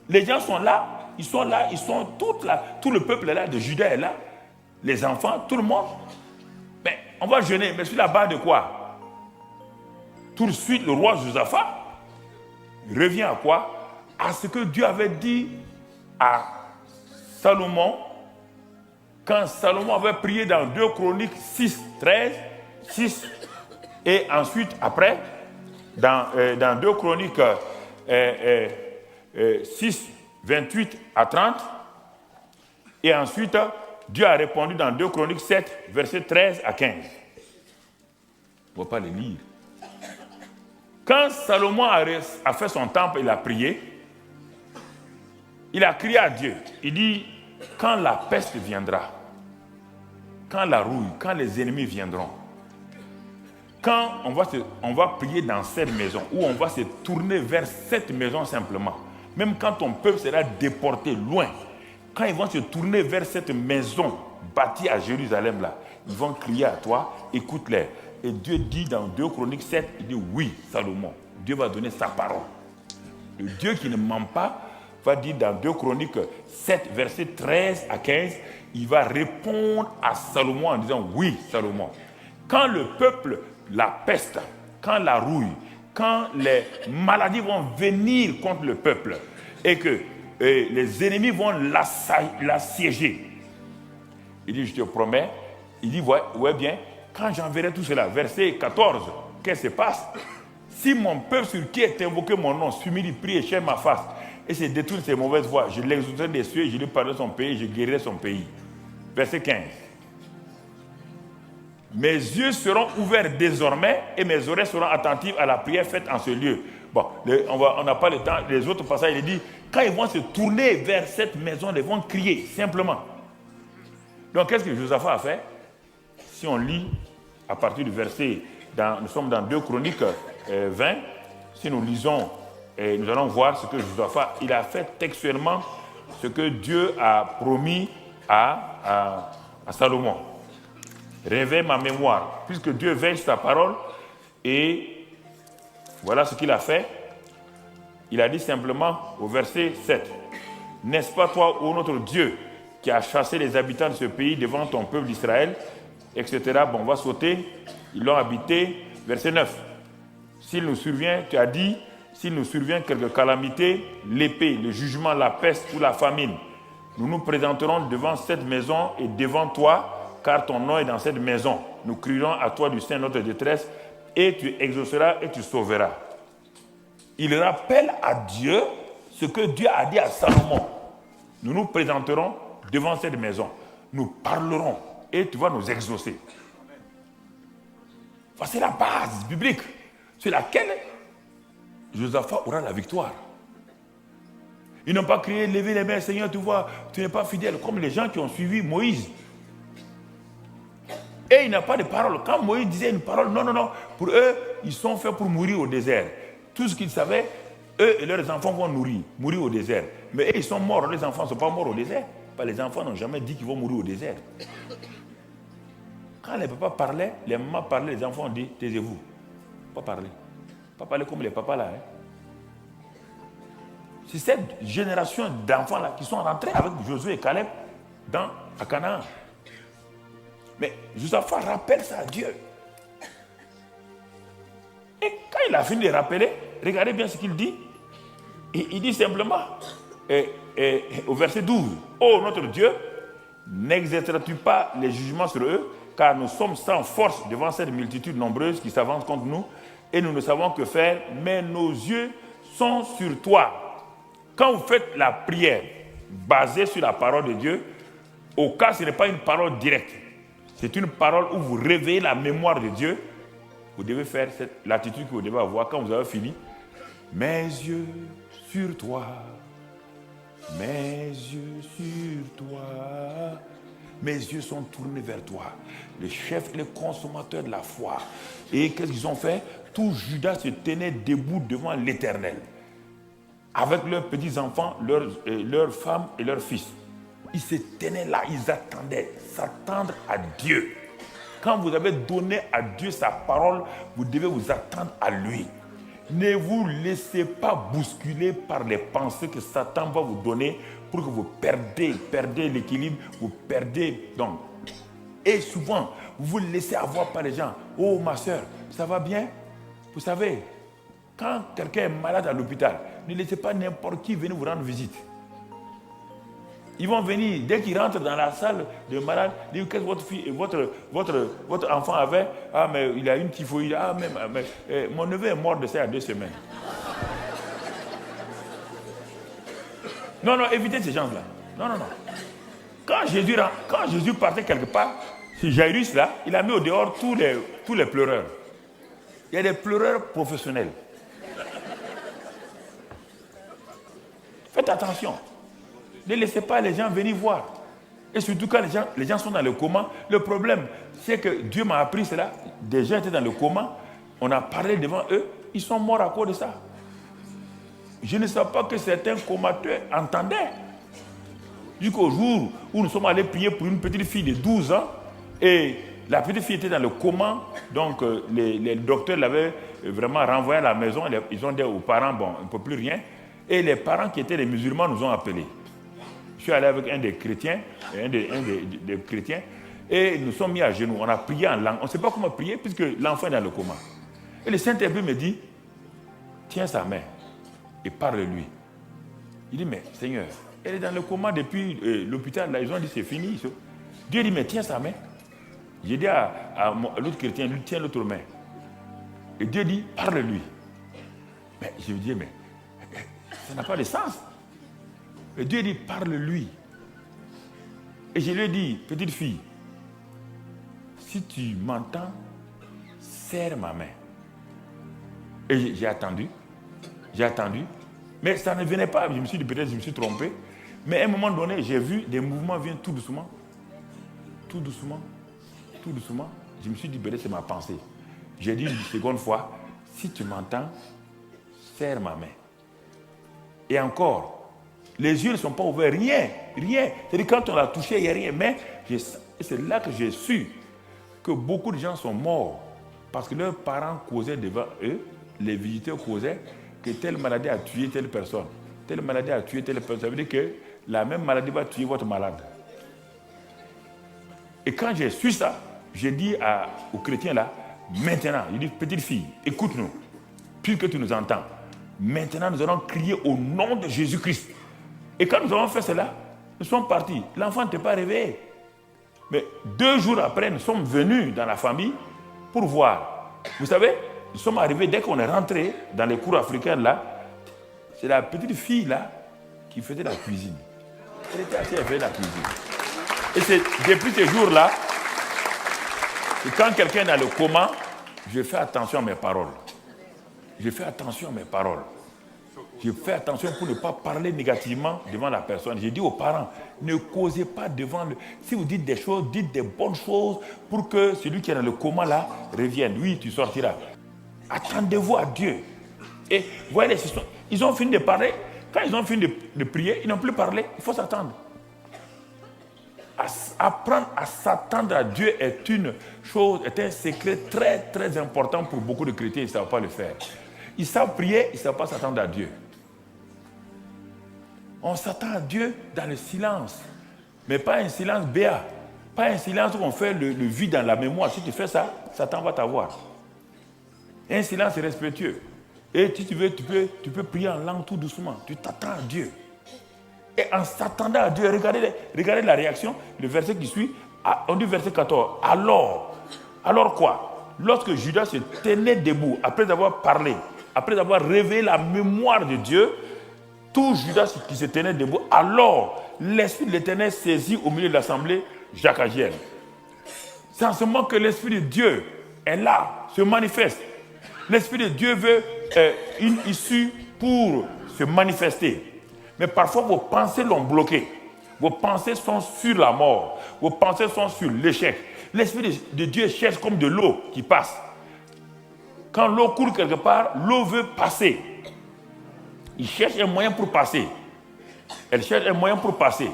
Les gens sont là, ils sont tout le peuple est là, de Juda est là, les enfants, tout le monde. Mais on va jeûner, mais sur la base de quoi? Tout de suite, le roi Josaphat revient à quoi? À ce que Dieu avait dit à Salomon, quand Salomon avait prié dans 2 Chroniques 6, 13, 6, et ensuite, après, dans 2 Chroniques 6, 28 à 30, et ensuite, Dieu a répondu dans 2 Chroniques 7, versets 13 à 15. On ne va pas les lire. Quand Salomon a fait son temple, il a prié, il a crié à Dieu. Il dit, quand la peste viendra, quand la rouille, quand les ennemis viendront, quand on va prier dans cette maison, ou on va se tourner vers cette maison simplement, même quand ton peuple sera déporté loin, quand ils vont se tourner vers cette maison bâtie à Jérusalem là, ils vont crier à toi, écoute-les. Et Dieu dit dans 2 Chroniques 7, il dit oui, Salomon, Dieu va donner sa parole. Le Dieu qui ne ment pas va dire dans 2 Chroniques 7, versets 13 à 15, il va répondre à Salomon en disant oui, Salomon. Quand le peuple, la peste, quand la rouille, quand les maladies vont venir contre le peuple et que les ennemis vont l'assiéger, il dit, je te promets, il dit, ouais bien, quand j'enverrai tout cela, verset 14, qu'est-ce qui se passe? Si mon peuple sur qui est invoqué mon nom s'humilie, prie et cherche ma face, et se détourne ses mauvaises voies, je l'exaucerai des cieux, je lui parlerai de son pays, je guérirai son pays. Verset 15. Mes yeux seront ouverts désormais et mes oreilles seront attentives à la prière faite en ce lieu. Bon, on n'a pas le temps. Les autres passages, il dit, quand ils vont se tourner vers cette maison, ils vont crier, simplement. Donc, qu'est-ce que Josaphat a fait? Si on lit à partir du verset, nous sommes dans 2 Chroniques 20, si nous lisons, nous allons voir ce que Josaphat, il a fait textuellement ce que Dieu a promis à Salomon. Réveille ma mémoire, puisque Dieu veille sur sa parole, et voilà ce qu'il a fait. Il a dit simplement au verset 7, « N'est-ce pas toi, ô notre Dieu, qui a chassé les habitants de ce pays devant ton peuple d'Israël ?» etc. Bon, on va sauter. Ils l'ont habité. Verset 9. « S'il nous survient, tu as dit, s'il nous survient quelque calamité, l'épée, le jugement, la peste ou la famine, nous nous présenterons devant cette maison et devant toi, car ton nom est dans cette maison. Nous crierons à toi du sein de notre détresse, et tu exauceras et tu sauveras. » Il rappelle à Dieu ce que Dieu a dit à Salomon. Nous nous présenterons devant cette maison. Nous parlerons et tu vas nous exaucer. Voici la base biblique sur laquelle Josaphat aura la victoire. Ils n'ont pas crié, levez les mains, Seigneur, tu vois, tu n'es pas fidèle, comme les gens qui ont suivi Moïse. Et il n'a pas de parole. Quand Moïse disait une parole, non, pour eux, ils sont faits pour mourir au désert. Tout ce qu'ils savaient, eux et leurs enfants vont mourir au désert. Mais eux, ils sont morts, les enfants ne sont pas morts au désert. Les enfants n'ont jamais dit qu'ils vont mourir au désert. Quand les papas parlaient, les mamans parlaient, les enfants ont dit, taisez-vous. Pas parler. Pas parler comme les papas là. C'est cette génération d'enfants là qui sont rentrés avec Josué et Caleb à Canaan. Mais Josaphat rappelle ça à Dieu. Et quand il a fini de rappeler, regardez bien ce qu'il dit. Et il dit simplement, au verset 12, « Oh notre Dieu, n'exerceras-tu pas les jugements sur eux, car nous sommes sans force devant cette multitude nombreuse qui s'avance contre nous, et nous ne savons que faire, mais nos yeux sont sur toi. » Quand vous faites la prière basée sur la parole de Dieu, au cas ce n'est pas une parole directe, c'est une parole où vous réveillez la mémoire de Dieu. Vous devez faire l'attitude que vous devez avoir quand vous avez fini. Mes yeux sur toi, mes yeux sur toi, mes yeux sont tournés vers toi. Les chefs et les consommateurs de la foi. Et qu'est-ce qu'ils ont fait? Tout Judas se tenait debout devant l'Éternel, avec leurs petits-enfants, leurs femmes et leurs fils. Ils se tenaient là, ils attendaient, s'attendre à Dieu. Quand vous avez donné à Dieu sa parole, vous devez vous attendre à lui. Ne vous laissez pas bousculer par les pensées que Satan va vous donner pour que vous perdez l'équilibre, vous perdez donc. Et souvent, vous vous laissez avoir par les gens. Oh ma soeur, ça va bien? Vous savez, quand quelqu'un est malade à l'hôpital, ne laissez pas n'importe qui venir vous rendre visite. Ils vont venir, dès qu'ils rentrent dans la salle de malade, ils disent, qu'est-ce que votre enfant avait? Ah, mais il a une typhoïde. Ah, mais mon neveu est mort de ça il y a 2 semaines. Non, évitez ces gens-là. Non. Quand Jésus partait quelque part, ce Jairus-là, il a mis au dehors tous les pleureurs. Il y a des pleureurs professionnels. Faites attention. Ne laissez pas les gens venir voir. Et surtout quand les gens sont dans le coma. Le problème, c'est que Dieu m'a appris cela. Des gens étaient dans le coma. On a parlé devant eux. Ils sont morts à cause de ça. Je ne savais pas que certains comateux entendaient. Jusqu'au jour où nous sommes allés prier pour une petite fille de 12 ans. Et la petite fille était dans le coma. Donc les docteurs l'avaient vraiment renvoyée à la maison. Ils ont dit aux parents, bon, on ne peut plus rien. Et les parents qui étaient des musulmans nous ont appelés. Je suis allé avec un des chrétiens, des chrétiens, et nous sommes mis à genoux. On a prié en langue. On ne sait pas comment prier puisque l'enfant est dans le coma. Et le Saint-Esprit me dit, tiens sa main et parle-lui. Il dit, mais Seigneur, elle est dans le coma depuis l'hôpital. Là, ils ont dit, c'est fini. Dieu dit, mais tiens sa main. J'ai dit à l'autre chrétien, lui, tiens l'autre main. Et Dieu dit, parle-lui. Mais je lui dis, mais ça n'a pas de sens. Et Dieu dit, parle-lui. Et je lui ai dit, petite fille, si tu m'entends, serre ma main. Et j'ai attendu. Mais ça ne venait pas. Je me suis dit, peut-être je me suis trompé. Mais à un moment donné, j'ai vu des mouvements viennent tout doucement. Tout doucement. Je me suis dit, peut-être c'est ma pensée. J'ai dit une seconde fois, si tu m'entends, serre ma main. Et encore, les yeux ne sont pas ouverts, rien. C'est-à-dire quand on l'a touché, il n'y a rien. Mais c'est là que j'ai su que beaucoup de gens sont morts parce que leurs parents causaient devant eux, les visiteurs causaient que telle maladie a tué telle personne. Telle maladie a tué telle personne. Ça veut dire que la même maladie va tuer votre malade. Et quand j'ai su ça, j'ai dit aux chrétiens là, maintenant, je dis, petite fille, écoute-nous, puisque tu nous entends. Maintenant, nous allons crier au nom de Jésus-Christ. Et quand nous avons fait cela, nous sommes partis. L'enfant n'était pas réveillé. Mais 2 jours après, nous sommes venus dans la famille pour voir. Vous savez, nous sommes arrivés, dès qu'on est rentré dans les cours africains là, c'est la petite fille là qui faisait la cuisine. Elle était assise, elle faisait la cuisine. Et c'est depuis ce jour-là, que quand quelqu'un est dans le coma, je fais attention à mes paroles. Je fais attention pour ne pas parler négativement devant la personne. J'ai dit aux parents, ne causez pas devant le... Si vous dites des choses, dites des bonnes choses pour que celui qui est dans le coma là revienne. Oui, tu sortiras. Attendez-vous à Dieu. Et voyez, ils ont fini de parler. Quand ils ont fini de prier, ils n'ont plus parlé. Il faut s'attendre. Apprendre à s'attendre à Dieu est une chose, est un secret très très important pour beaucoup de chrétiens. Ils ne savent pas le faire. Ils savent prier, ils ne savent pas s'attendre à Dieu. On s'attend à Dieu dans le silence, mais pas un silence béat, pas un silence où on fait le vide dans la mémoire. Si tu fais ça, Satan va t'avoir. Un silence respectueux. Et si tu veux, tu peux prier en langue tout doucement. Tu t'attends à Dieu. Et en s'attendant à Dieu, regardez la réaction, le verset qui suit, on dit verset 14. Alors quoi? Lorsque Judas se tenait debout, après avoir parlé, après avoir révélé la mémoire de Dieu, tout Judas qui se tenait debout, alors l'Esprit de l'Éternel saisit au milieu de l'assemblée Jacques Agiel. C'est en ce moment que l'Esprit de Dieu est là, se manifeste. L'Esprit de Dieu veut une issue pour se manifester. Mais parfois, vos pensées l'ont bloqué. Vos pensées sont sur la mort. Vos pensées sont sur l'échec. L'Esprit de Dieu cherche comme de l'eau qui passe. Quand l'eau coule quelque part, l'eau veut passer. Il cherche un moyen pour passer. Elle cherche un moyen pour passer.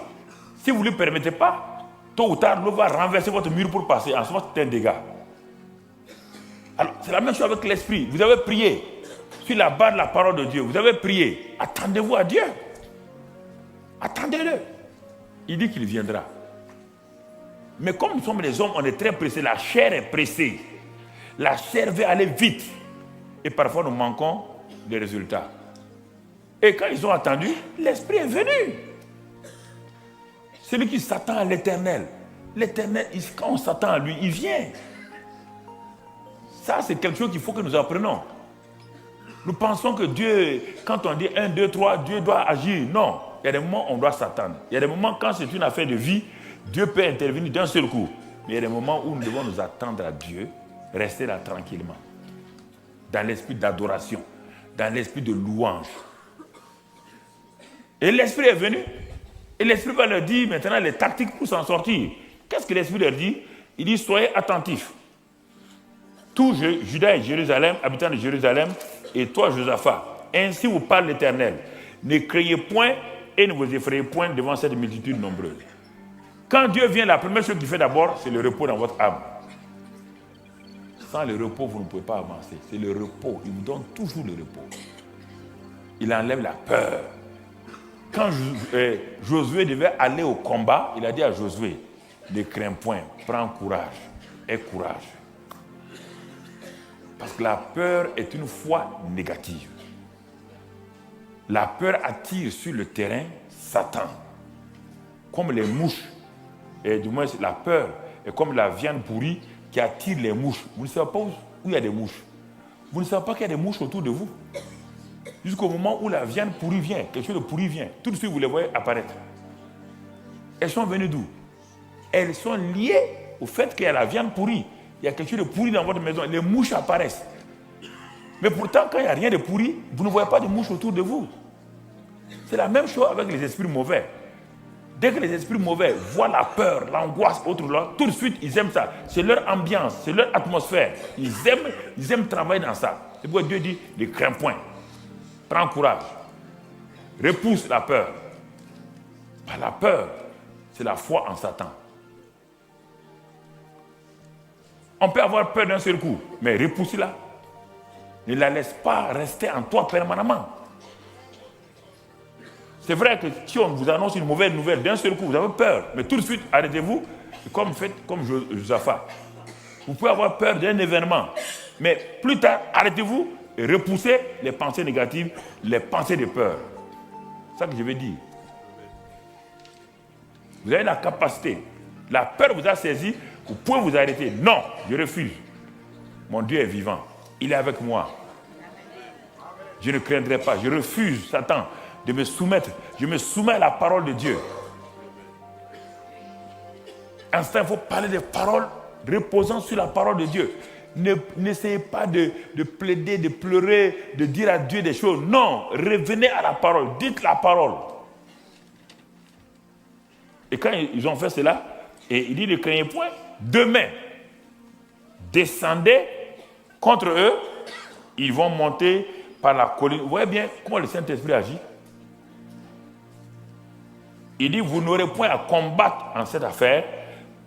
Si vous ne lui permettez pas, Tôt ou tard, l'eau va renverser votre mur pour passer. En ce moment, c'est un dégât. Alors, c'est la même chose avec l'esprit. Vous avez prié sur la base de la parole de Dieu. Vous avez prié. Attendez-vous à Dieu. Attendez-le. Il dit qu'il viendra. Mais comme nous sommes les hommes, on est très pressés. La chair est pressée. La chair veut aller vite. Et parfois, nous manquons des résultats. Et quand ils ont attendu, l'Esprit est venu. Celui qui s'attend à l'Éternel. L'Éternel, quand on s'attend à lui, il vient. Ça, c'est quelque chose qu'il faut que nous apprenions. Nous pensons que Dieu, quand on dit 1, 2, 3, Dieu doit agir. Non, il y a des moments où on doit s'attendre. Il y a des moments, quand c'est une affaire de vie, Dieu peut intervenir d'un seul coup. Mais il y a des moments où nous devons nous attendre à Dieu, rester là tranquillement. Dans l'esprit d'adoration, dans l'esprit de louange. Et l'Esprit est venu. Et l'Esprit va leur dire maintenant les tactiques pour s'en sortir. Qu'est-ce que l'Esprit leur dit? Il dit, soyez attentifs. Tout Juda et Jérusalem, habitants de Jérusalem, et toi, Josaphat, ainsi vous parle l'Éternel. Ne craignez point et ne vous effrayez point devant cette multitude nombreuse. Quand Dieu vient, la première chose qu'il fait d'abord, c'est le repos dans votre âme. Sans le repos, vous ne pouvez pas avancer. C'est le repos. Il vous donne toujours le repos. Il enlève la peur. Quand Josué devait aller au combat, il a dit à Josué, ne crains point, prends courage, aie courage. Parce que la peur est une foi négative. La peur attire sur le terrain Satan. Comme les mouches, et du moins la peur est comme la viande pourrie qui attire les mouches. Vous ne savez pas où il y a des mouches. Vous ne savez pas qu'il y a des mouches autour de vous. Jusqu'au moment où la viande pourrie vient, quelque chose de pourri vient, tout de suite vous les voyez apparaître. Elles sont venues d'où? Elles sont liées au fait qu'il y a la viande pourrie. Il y a quelque chose de pourri dans votre maison, les mouches apparaissent. Mais pourtant, quand il n'y a rien de pourri, vous ne voyez pas de mouches autour de vous. C'est la même chose avec les esprits mauvais. Dès que les esprits mauvais voient la peur, l'angoisse, autre chose, tout de suite, ils aiment ça. C'est leur ambiance, c'est leur atmosphère. Ils aiment travailler dans ça. C'est pourquoi Dieu dit, ne crains point. Prends courage. Repousse la peur. Pas la peur, c'est la foi en Satan. On peut avoir peur d'un seul coup, mais repousse-la. Ne la laisse pas rester en toi permanemment. C'est vrai que si on vous annonce une mauvaise nouvelle d'un seul coup, vous avez peur, mais tout de suite, arrêtez-vous, faites comme Josaphat. Vous pouvez avoir peur d'un événement, mais plus tard, arrêtez-vous et repoussez les pensées négatives, les pensées de peur. C'est ça que je veux dire. Vous avez la capacité. La peur vous a saisi, vous pouvez vous arrêter. Non, je refuse. Mon Dieu est vivant. Il est avec moi. Je ne craindrai pas. Je refuse, Satan, de me soumettre. Je me soumets à la parole de Dieu. Instant, il faut parler des paroles reposant sur la parole de Dieu. N'essayez pas de plaider, de pleurer, de dire à Dieu des choses. Non, revenez à la parole. Dites la parole. Et quand ils ont fait cela, et il dit ne craignez point, demain, descendez contre eux, ils vont monter par la colline. Vous voyez bien comment le Saint-Esprit agit? Il dit, vous n'aurez point à combattre en cette affaire,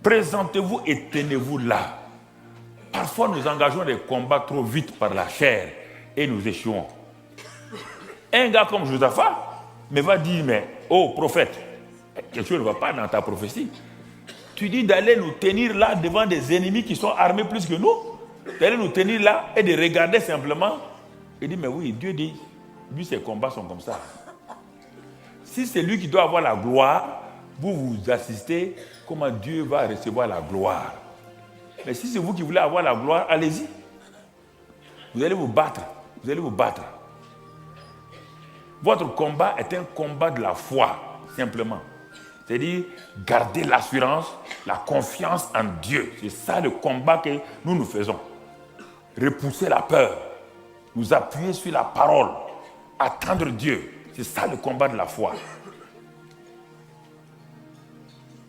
présentez-vous et tenez-vous là. Parfois, nous engageons des combats trop vite par la chair et nous échouons. Un gars comme Josaphat me va dire, mais, oh prophète, quelque chose ne va pas dans ta prophétie. Tu dis d'aller nous tenir là devant des ennemis qui sont armés plus que nous, d'aller nous tenir là et de regarder simplement. Il dit, mais oui, Dieu dit, lui, ses combats sont comme ça. Si c'est lui qui doit avoir la gloire, vous assistez, comment Dieu va recevoir la gloire. Mais si c'est vous qui voulez avoir la gloire, allez-y. Vous allez vous battre. Vous allez vous battre. Votre combat est un combat de la foi, simplement. C'est-à-dire, garder l'assurance, la confiance en Dieu. C'est ça le combat que nous faisons. Repousser la peur. Nous appuyer sur la parole. Attendre Dieu. C'est ça le combat de la foi.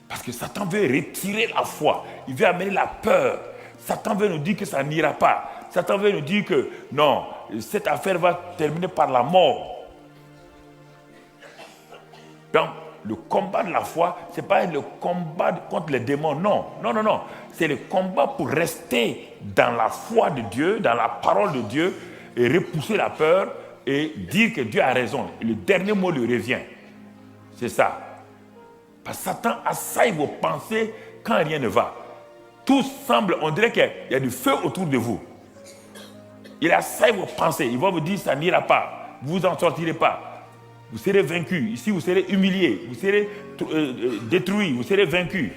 Parce que Satan veut retirer la foi. Il veut amener la peur. Satan veut nous dire que ça n'ira pas. Satan veut nous dire que non, cette affaire va terminer par la mort. Donc, le combat de la foi, ce n'est pas le combat contre les démons, non. C'est le combat pour rester dans la foi de Dieu, dans la parole de Dieu, et repousser la peur et dire que Dieu a raison. Et le dernier mot lui revient. C'est ça. Parce que Satan assaille vos pensées quand rien ne va. Tout semble, on dirait qu'il y a du feu autour de vous. Il assaille vos pensées. Il va vous dire ça n'ira pas. Vous n'en sortirez pas. Vous serez vaincu. Ici, vous serez humilié. Vous serez détruit. Vous serez vaincu.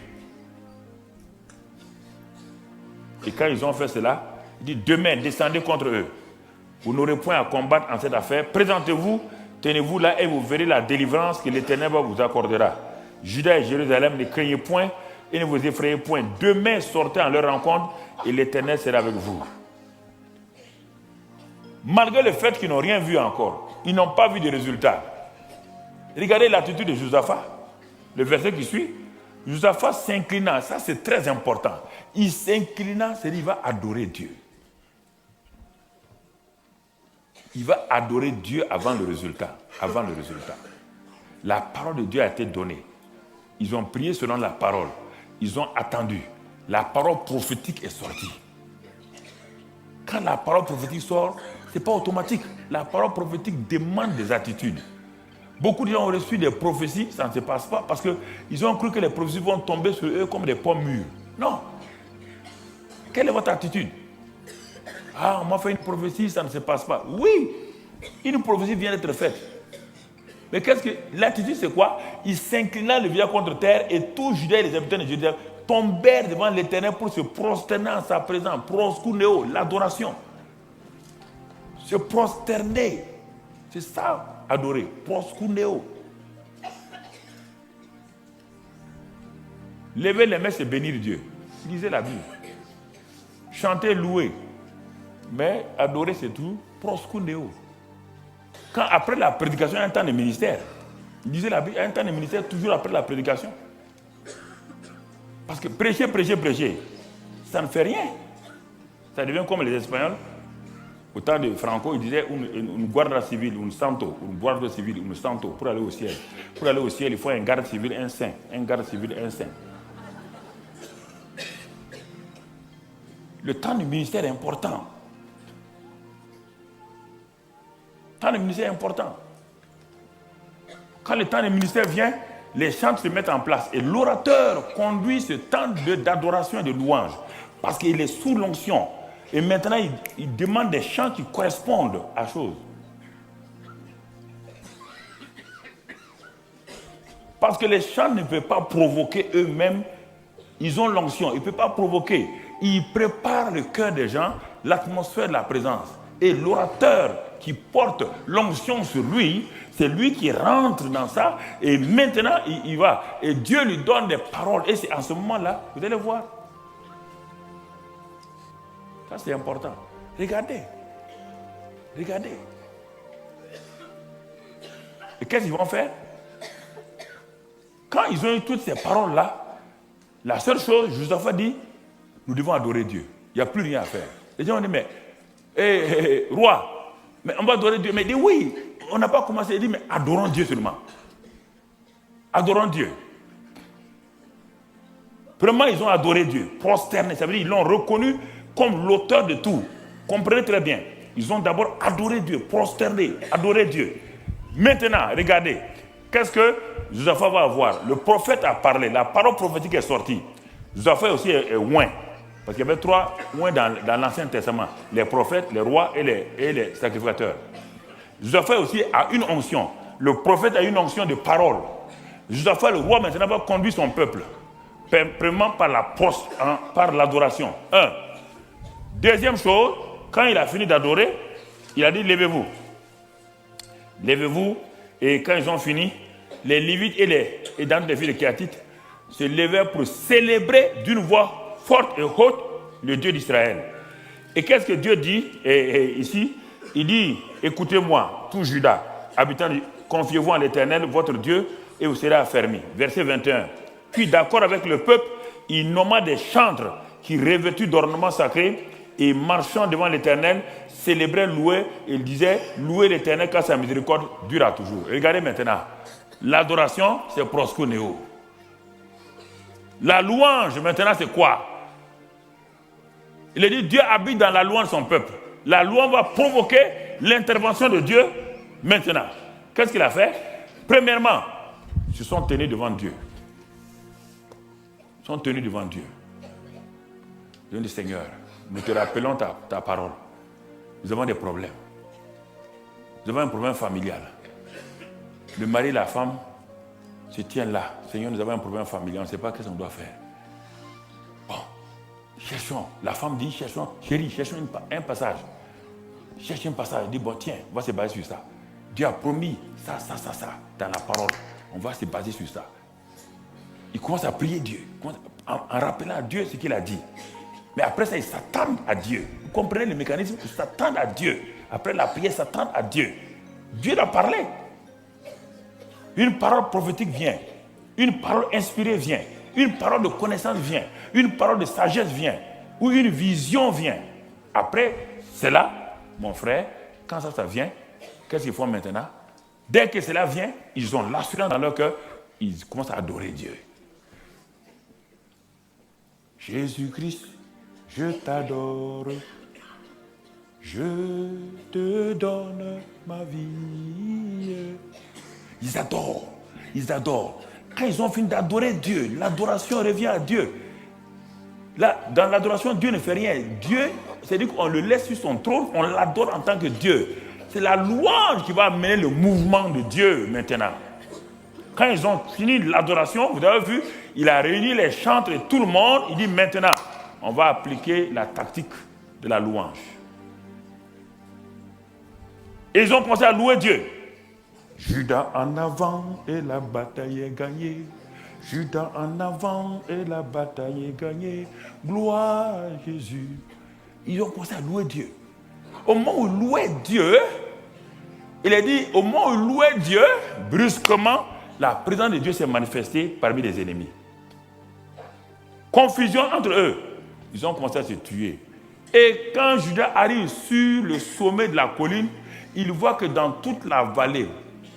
Et quand ils ont fait cela, il dit demain, descendez contre eux. Vous n'aurez point à combattre en cette affaire. Présentez-vous, tenez-vous là et vous verrez la délivrance que l'Éternel vous accordera. Judas et Jérusalem, ne craignez point et ne vous effrayez point. Demain, sortez en leur rencontre et l'Éternel sera avec vous. Malgré le fait qu'ils n'ont rien vu encore, ils n'ont pas vu de résultats. Regardez l'attitude de Josaphat. Le verset qui suit. Josaphat s'inclina, ça c'est très important. Il s'inclina, c'est-à-dire il va adorer Dieu. Il va adorer Dieu avant le résultat. Avant le résultat. La parole de Dieu a été donnée. Ils ont prié selon la parole. Ils ont attendu. La parole prophétique est sortie. Quand la parole prophétique sort, ce n'est pas automatique. La parole prophétique demande des attitudes. Beaucoup de gens ont reçu des prophéties, ça ne se passe pas parce qu'ils ont cru que les prophéties vont tomber sur eux comme des pommes mûres. Non. Quelle est votre attitude? Ah, on m'a fait une prophétie, ça ne se passe pas. Oui, une prophétie vient d'être faite. Mais qu'est-ce que l'attitude, c'est quoi? Il s'inclina le vieillard contre terre et tous Judas et les habitants de Judée tombèrent devant l'Éternel pour se prosterner en sa présence. Proskuneo, l'adoration. Se prosterner. C'est ça, adorer. Proskuneo. Lever les mains, c'est bénir Dieu. Lisez la Bible. Chanter, louer. Mais adorer, c'est tout. Proskuneo. Quand après la prédication, il y a un temps de ministère. Il disait la Bible, il y a un temps de ministère toujours après la prédication. Parce que prêcher, ça ne fait rien. Ça devient comme les Espagnols. Au temps de Franco, il disait une guardia civile, un santo, une guardia civile, un santo, pour aller au ciel. Pour aller au ciel, il faut un garde civil, un saint. Un garde civil, un saint. Le temps du ministère est important. Le temps du ministère est important. Quand le temps du ministère vient, les chants se mettent en place. Et l'orateur conduit ce temps d'adoration et de louange. Parce qu'il est sous l'onction. Et maintenant, il demande des chants qui correspondent à chose. Parce que les chants ne peuvent pas provoquer eux-mêmes. Ils ont l'onction. Ils ne peuvent pas provoquer. Ils préparent le cœur des gens, l'atmosphère de la présence. Et l'orateur qui porte l'onction sur lui, c'est lui qui rentre dans ça. Et maintenant, il va. Et Dieu lui donne des paroles. Et c'est en ce moment-là, vous allez voir. Ça, c'est important. Regardez. Regardez. Et qu'est-ce qu'ils vont faire? Quand ils ont eu toutes ces paroles-là, la seule chose, Josaphat dit, nous devons adorer Dieu. Il n'y a plus rien à faire. Les gens ont dit, mais, roi, mais on va adorer Dieu. Mais il dit, oui, on n'a pas commencé. Il dit, mais adorons Dieu seulement. Adorons Dieu. Premièrement, ils ont adoré Dieu, prosterné. Ça veut dire qu'ils l'ont reconnu comme l'auteur de tout. Comprenez très bien. Ils ont d'abord adoré Dieu, prosterné, adoré Dieu. Maintenant, regardez, qu'est-ce que Josaphat va avoir? Le prophète a parlé, la parole prophétique est sortie. Josaphat aussi est oint. Parce qu'il y avait 3 oints dans l'Ancien Testament. Les prophètes, les rois et les sacrificateurs. Josaphat aussi a une onction. Le prophète a une onction de parole. Josaphat, le roi, maintenant va conduire son peuple. Premièrement par l'adoration. Deuxième chose, quand il a fini d'adorer, il a dit levez-vous. Levez-vous. Et quand ils ont fini, les Lévites et dans les filles de Kéatites se levèrent pour célébrer d'une voix forte et haute le Dieu d'Israël. Et qu'est-ce que Dieu dit ici? Il dit, écoutez-moi, tout Judas, habitants, confiez-vous en l'Éternel, votre Dieu, et vous serez affermis. Verset 21. Puis d'accord avec le peuple, il nomma des chantres qui, revêtus d'ornements sacrés et marchant devant l'Éternel, célébraient, louaient, et il disait, louez l'Éternel car sa miséricorde durera toujours. Regardez maintenant, L'adoration, c'est proskuneo. La louange, maintenant, c'est quoi? Il est dit, Dieu habite dans la louange de son peuple. La louange va provoquer l'intervention de Dieu maintenant. Qu'est-ce qu'il a fait? Premièrement, ils se sont tenus devant Dieu. Ils sont tenus devant Dieu. Ils ont dit, Seigneur, nous te rappelons ta parole. Nous avons des problèmes. Nous avons un problème familial. Le mari et la femme se tiennent là. Seigneur, nous avons un problème familial. On ne sait pas qu'est-ce qu'on doit faire. Bon, cherchons. La femme dit, cherchons, chérie, cherchons un passage. Cherche un passage. Elle dit, bon, tiens, on va se baser sur ça. Dieu a promis ça, dans la parole. On va se baser sur ça. Il commence à prier Dieu, en rappelant à Dieu ce qu'il a dit. Mais après ça, ils s'attendent à Dieu. Vous comprenez le mécanisme? Ils s'attendent à Dieu. Après la prière, ils s'attendent à Dieu. Dieu a parlé. Une parole prophétique vient. Une parole inspirée vient. Une parole de connaissance vient. Une parole de sagesse vient. Ou une vision vient. Après, c'est là, mon frère, quand ça vient, qu'est-ce qu'ils font maintenant? Dès que cela vient, ils ont l'assurance dans leur cœur, ils commencent à adorer Dieu. Jésus-Christ, je t'adore, je te donne ma vie. Ils adorent. Quand ils ont fini d'adorer Dieu, l'adoration revient à Dieu. Là, dans l'adoration, Dieu ne fait rien. Dieu, c'est-à-dire qu'on le laisse sur son trône, on l'adore en tant que Dieu. C'est la louange qui va amener le mouvement de Dieu maintenant. Quand ils ont fini l'adoration, vous avez vu, il a réuni les chantres et tout le monde. Il dit maintenant, on va appliquer la tactique de la louange. Et ils ont commencé à louer Dieu. Judas en avant et la bataille est gagnée. Judas en avant et la bataille est gagnée. Gloire à Jésus. Ils ont commencé à louer Dieu. Au moment où ils louaient Dieu, il a dit, au moment où ils louaient Dieu, brusquement, la présence de Dieu s'est manifestée parmi les ennemis. Confusion entre eux. Ils ont commencé à se tuer. Et quand Judas arrive sur le sommet de la colline, il voit que dans toute la vallée,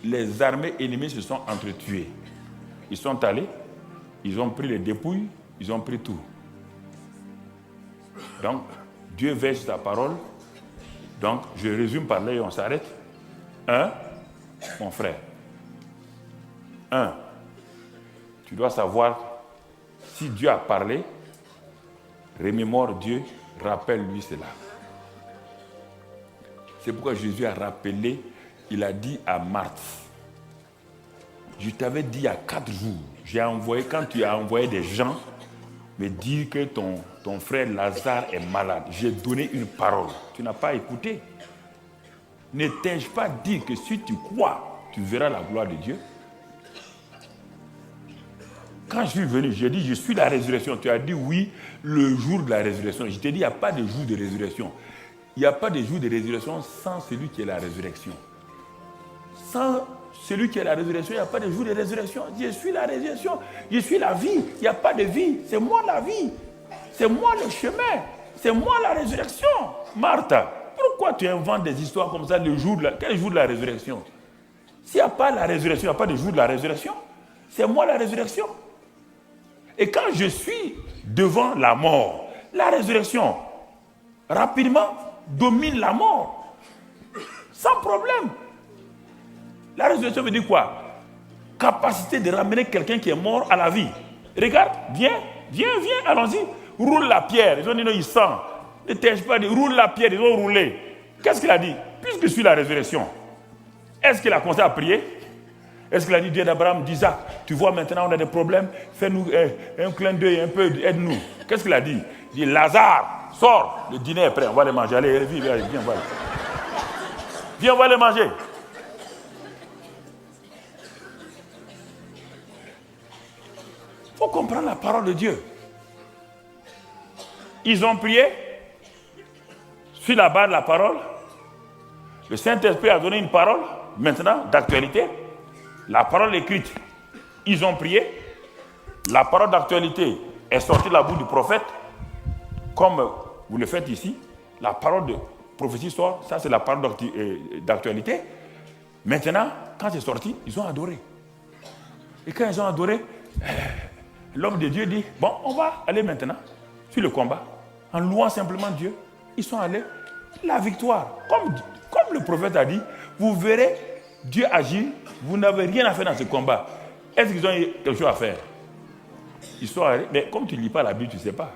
les armées ennemies se sont entretuées. Ils sont allés, ils ont pris les dépouilles, ils ont pris tout. Donc, Dieu veille sur sa parole. Donc, je résume par là et on s'arrête. Mon frère. Tu dois savoir si Dieu a parlé, remémore Dieu, rappelle-lui cela. C'est pourquoi Jésus a rappelé, il a dit à Marthe, je t'avais dit il y a 4 jours, quand tu as envoyé des gens me dire que ton frère Lazare est malade, j'ai donné une parole. Tu n'as pas écouté. Ne t'ai-je pas dit que si tu crois, tu verras la gloire de Dieu? Quand je suis venu, j'ai dit, je suis la résurrection. Tu as dit oui, le jour de la résurrection. Je t'ai dit, il n'y a pas de jour de résurrection. Il n'y a pas de jour de résurrection sans celui qui est la résurrection. Sans celui qui est la résurrection, il n'y a pas de jour de résurrection. Je suis la résurrection, je suis la vie. Il n'y a pas de vie, c'est moi la vie. C'est moi le chemin, c'est moi la résurrection. Marthe, pourquoi tu inventes des histoires comme ça le jour quel jour de la résurrection? S'il n'y a pas la résurrection, il n'y a pas de jour de la résurrection. C'est moi la résurrection. Et quand je suis devant la mort, la résurrection, rapidement, domine la mort. Sans problème. La résurrection veut dire quoi? Capacité de ramener quelqu'un qui est mort à la vie. Regarde, viens, allons-y. Roule la pierre. Ils ont dit non, il sent. Ne t'ai-je pas dit, roule la pierre, ils ont roulé. Qu'est-ce qu'il a dit? Puisque je suis la résurrection. Est-ce qu'il a commencé à prier? Est-ce qu'il a dit, Dieu d'Abraham, d'Isaac, tu vois maintenant on a des problèmes, fais-nous un clin d'œil, un peu, aide-nous. Qu'est-ce qu'il a dit? Il dit, Lazare, sors, le dîner est prêt, on va les manger. Allez, viens, viens, on va les manger. Il faut comprendre la parole de Dieu. Ils ont prié, sur la base de la parole. Le Saint-Esprit a donné une parole, maintenant, d'actualité. La parole écrite, ils ont prié. La parole d'actualité est sortie de la bouche du prophète, comme vous le faites ici. La parole de prophétie sort, ça c'est la parole d'actualité. Maintenant, quand c'est sorti, ils ont adoré. Et quand ils ont adoré, l'homme de Dieu dit, bon, on va aller maintenant sur le combat. En louant simplement Dieu, ils sont allés. La victoire, comme le prophète a dit, vous verrez Dieu agir, vous n'avez rien à faire dans ce combat. Est-ce qu'ils ont quelque chose à faire? Ils sont allés, mais comme tu ne lis pas la Bible, tu ne sais pas.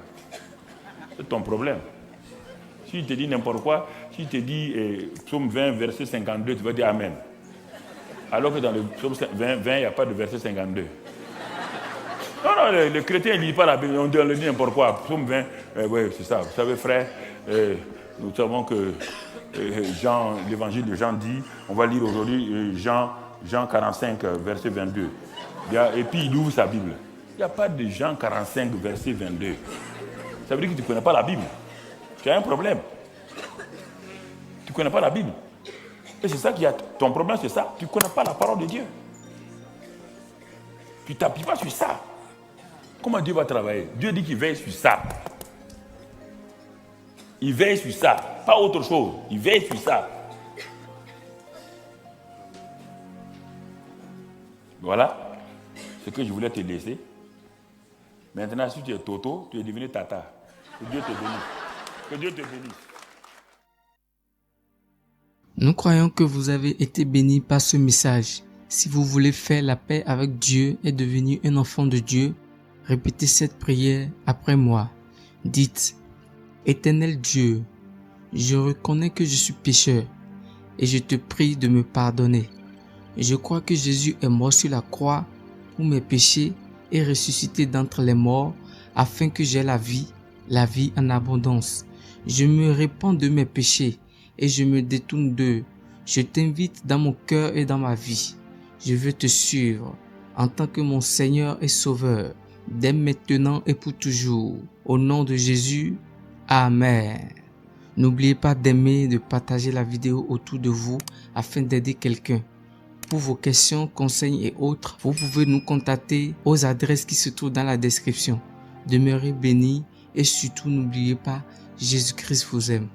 C'est ton problème. Si je te dis n'importe quoi, si je te dis psaume 20, verset 52, tu vas dire Amen. Alors que dans le psaume 20, il n'y a pas de verset 52. Non, les chrétiens ne lisent pas la Bible, on le dit n'importe quoi. Psaume 20, oui, c'est ça. Vous savez, frère, nous savons que l'évangile de Jean dit, on va lire aujourd'hui Jean 45, verset 22. Et puis il ouvre sa Bible. Il n'y a pas de Jean 45, verset 22. Ça veut dire que tu ne connais pas la Bible. Tu as un problème. Tu ne connais pas la Bible. Et c'est ça qui a ton problème, c'est ça. Tu ne connais pas la parole de Dieu. Tu ne t'appuies pas sur ça. Comment Dieu va travailler? Dieu dit qu'il veille sur ça. Il veille sur ça, pas autre chose. Il veille sur ça. Voilà ce que je voulais te laisser. Maintenant, si tu es Toto, tu es devenu Tata. Que Dieu te bénisse. Que Dieu te bénisse. Nous croyons que vous avez été bénis par ce message. Si vous voulez faire la paix avec Dieu et devenir un enfant de Dieu, répétez cette prière après moi. Dites, Éternel Dieu, je reconnais que je suis pécheur et je te prie de me pardonner. Je crois que Jésus est mort sur la croix pour mes péchés et ressuscité d'entre les morts afin que j'aie la vie en abondance. Je me répands de mes péchés et je me détourne d'eux. Je t'invite dans mon cœur et dans ma vie. Je veux te suivre en tant que mon Seigneur et Sauveur, dès maintenant et pour toujours. Au nom de Jésus, Amen. N'oubliez pas d'aimer et de partager la vidéo autour de vous afin d'aider quelqu'un. Pour vos questions, conseils et autres, vous pouvez nous contacter aux adresses qui se trouvent dans la description. Demeurez bénis et surtout n'oubliez pas, Jésus-Christ vous aime.